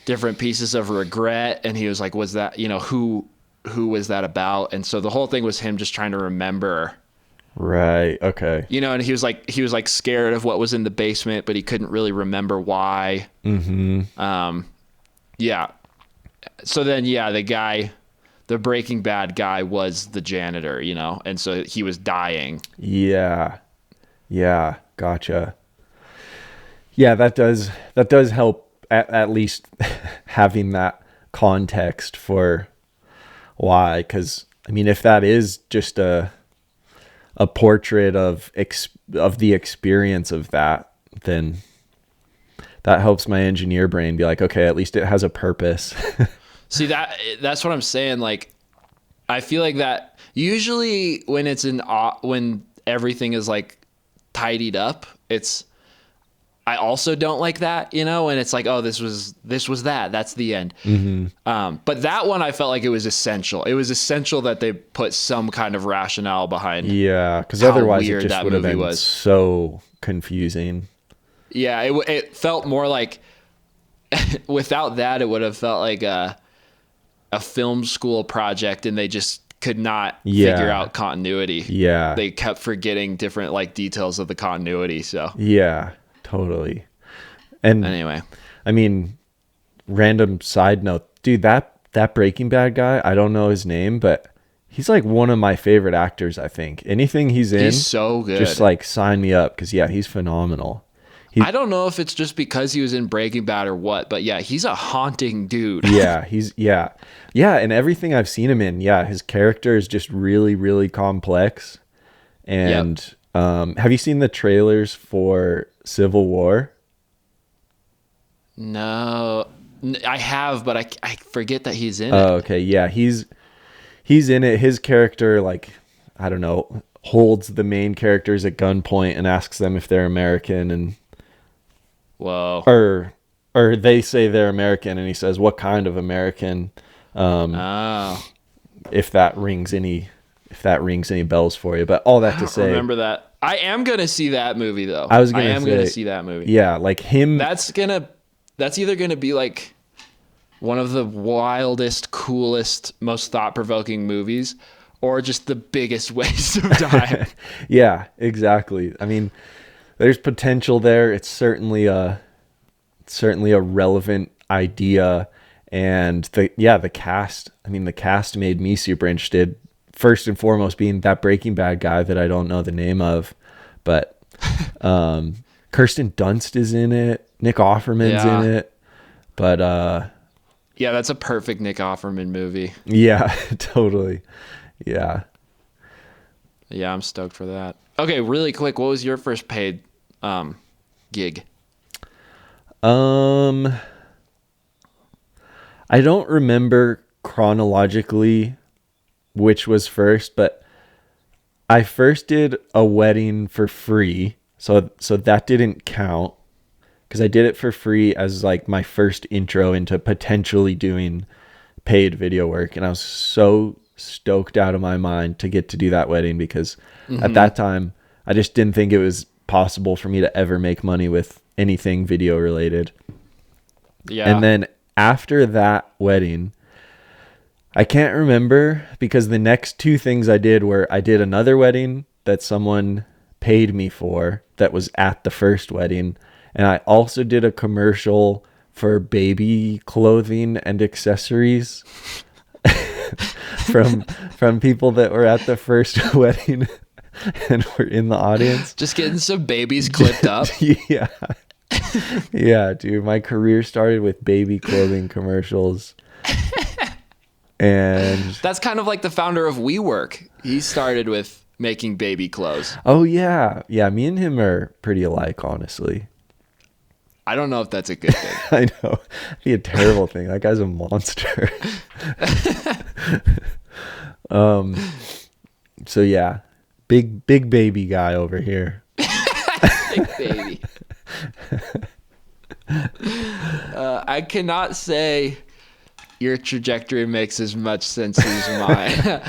different pieces of regret. And he was like, was that, you know, who was that about? And so the whole thing was him just trying to remember. Right. Okay. You know, and he was like scared of what was in the basement, but he couldn't really remember why. Mm-hmm. Yeah. So then, yeah, the guy the Breaking Bad guy was the janitor, you know, and so he was dying. Yeah. Yeah. Gotcha. Yeah, that does help at least having that context for why. Because I mean, if that is just a portrait of the experience of that, then that helps my engineer brain be like, okay, at least it has a purpose. See, that's what I'm saying. Like, I feel like that usually when it's when everything is like tidied up, I also don't like that, you know, and it's like, oh, this was that's the end. But that one, I felt like it was essential. It was essential that they put some kind of rationale behind. Yeah, because otherwise it just would have been so confusing. Yeah, it felt more like without that, it would have felt like a film school project, and they just could not figure out continuity. Yeah, they kept forgetting different like details of the continuity. So yeah. Totally. And anyway, I mean, random side note, dude, that Breaking Bad guy, I don't know his name, but he's like one of my favorite actors, I think. Anything he's in, he's so good. Just like sign me up, because yeah, he's phenomenal. I don't know if it's just because he was in Breaking Bad or what, but yeah, he's a haunting dude. Yeah, and everything I've seen him in, yeah, his character is just really, really complex. And have you seen the trailers for Civil War? No, I have, but I forget that he's in it. Oh, okay. Yeah, he's in it. His character, like, I don't know, holds the main characters at gunpoint and asks them if they're American, and whoa, or they say they're American, and he says, "What kind of American?" If that rings any bells for you. But all that to say, remember that. I am gonna see that movie though. I am gonna see that movie. Yeah, like him. That's either gonna be like one of the wildest, coolest, most thought-provoking movies, or just the biggest waste of time. Yeah, exactly. I mean, there's potential there. It's certainly a relevant idea, and the cast. I mean, the cast made me super interested. First and foremost being that Breaking Bad guy that I don't know the name of, but Kirsten Dunst is in it. Nick Offerman's in it. But yeah, that's a perfect Nick Offerman movie. Yeah, totally. Yeah. Yeah, I'm stoked for that. Okay, really quick, what was your first paid gig? I don't remember chronologically which was first, but I first did a wedding for free, so that didn't count, because I did it for free as like my first intro into potentially doing paid video work, and I was so stoked out of my mind to get to do that wedding, because at that time I just didn't think it was possible for me to ever make money with anything video related. Yeah. And then after that wedding, I can't remember, because the next two things I did were I did another wedding that someone paid me for that was at the first wedding. And I also did a commercial for baby clothing and accessories from people that were at the first wedding and were in the audience. Just getting some babies clipped up. Yeah. Yeah, dude. My career started with baby clothing commercials. And that's kind of like the founder of WeWork. He started with making baby clothes. Oh yeah. Yeah, me and him are pretty alike, honestly. I don't know if that's a good thing. I know. It'd be a terrible thing. That guy's a monster. So yeah. Big baby guy over here. Big baby. I cannot say your trajectory makes as much sense as mine.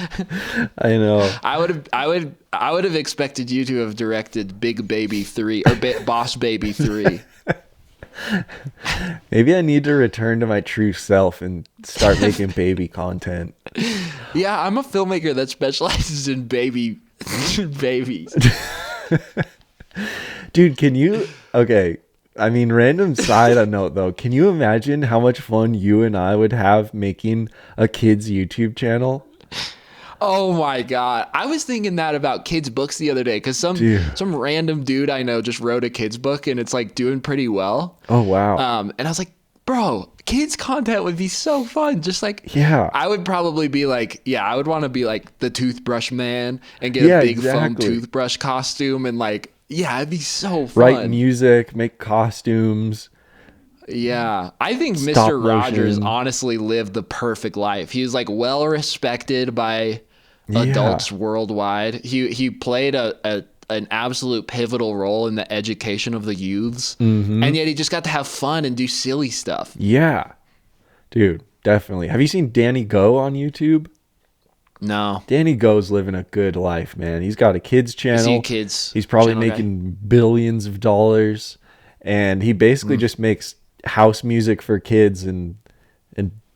I know. I would have expected you to have directed Big Baby 3 or Boss Baby 3. Maybe I need to return to my true self and start making baby content. Yeah, I'm a filmmaker that specializes in babies. Dude, can you... Okay, I mean, random side note though, can you imagine how much fun you and I would have making a kid's YouTube channel? Oh my God. I was thinking that about kids' books the other day because some random dude I know just wrote a kid's book and it's like doing pretty well. Oh, wow. And I was like, bro, kids' content would be so fun. Just like, Yeah. I would probably be like, I would want to be like the toothbrush man and get a big foam toothbrush costume and like, it'd be so fun. Write music, make costumes. Yeah, I think Stop Mr. Rogers motion. honestly lived the perfect life. He was like well respected by adults worldwide. He played an absolute pivotal role in the education of the youths, and yet he just got to have fun and do silly stuff. Yeah, dude, definitely. Have you seen Danny Go on YouTube? No. Danny Go's living a good life, man. He's got a kids channel. Is he a kids He's probably channel making billions of dollars, and he basically just makes house music for kids and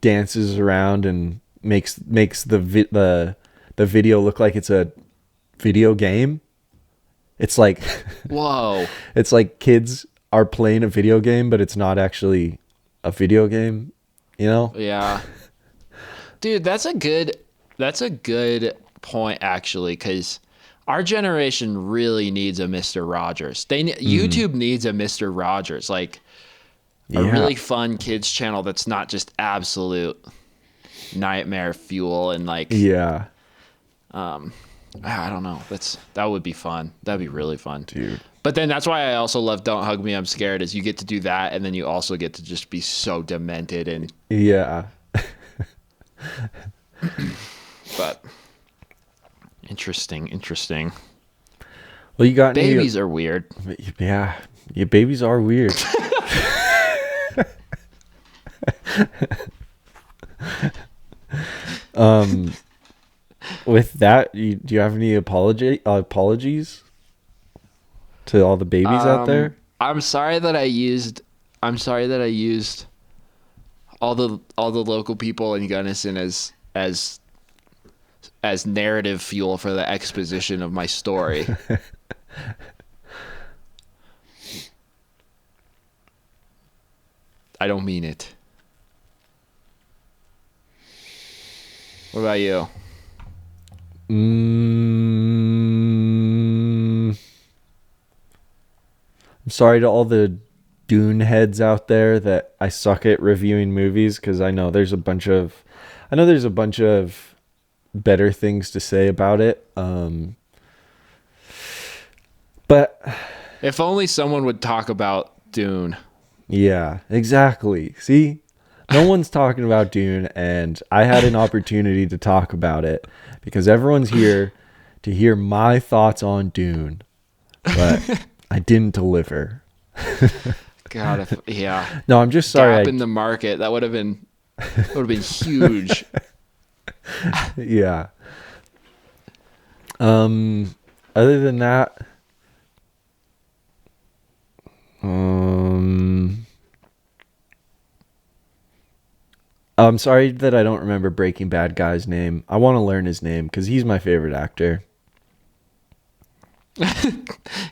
dances around and makes the video look like it's a video game. It's like Whoa. It's like kids are playing a video game, but it's not actually a video game, you know? Yeah. Dude, that's a good point actually, because our generation really needs a Mr. Rogers. YouTube needs a Mr. Rogers, like a really fun kids channel that's not just absolute nightmare fuel and like I don't know. That would be fun. That'd be really fun, dude. But then that's why I also love Don't Hug Me, I'm Scared, is you get to do that and then you also get to just be so demented and but interesting. Well, you got babies are weird. Yeah, babies are weird. With that, do you have any apologies to all the babies out there? I'm sorry that I used all the local people in Gunnison as narrative fuel for the exposition of my story. I don't mean it. What about you? I'm sorry to all the Dune heads out there that I suck at reviewing movies, because I know there's a bunch of better things to say about it. But if only someone would talk about Dune. Yeah, exactly. See? No one's talking about Dune, and I had an opportunity to talk about it because everyone's here to hear my thoughts on Dune, but I didn't deliver. God, No, I'm just sorry. Gap in the market, that would have been huge. Yeah. Other than that, I'm sorry that I don't remember Breaking Bad guy's name. I want to learn his name because he's my favorite actor.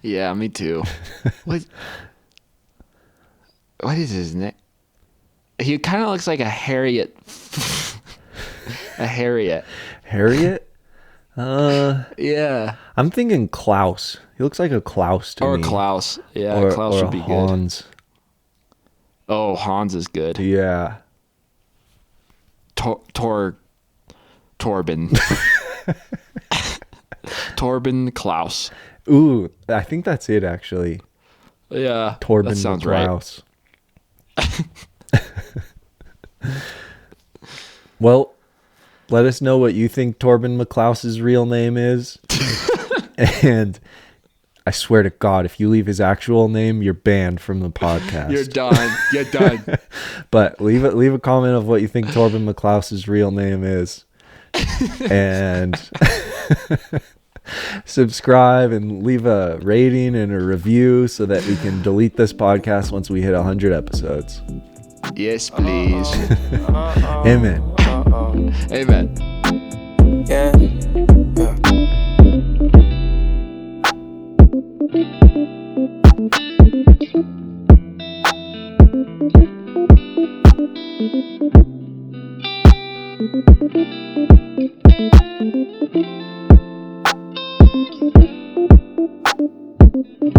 Yeah, me too. What is his name? He kind of looks like a Harriet. A Harriet. Harriet? Yeah. I'm thinking Klaus. He looks like a Klaus to me. Or Klaus. Yeah, Klaus would be Hans. good. Oh, Hans is good. Yeah. Torben. Torben Klaus. Ooh, I think that's it actually. Yeah. Torben that sounds Klaus. Right. Well, let us know what you think Torben McClous's real name is. And I swear to God, if you leave his actual name, you're banned from the podcast. You're done. You're done. But leave a comment of what you think Torben McClous's real name is. And subscribe and leave a rating and a review so that we can delete this podcast once we hit 100 episodes. Yes, please. Amen. Amen. Yeah.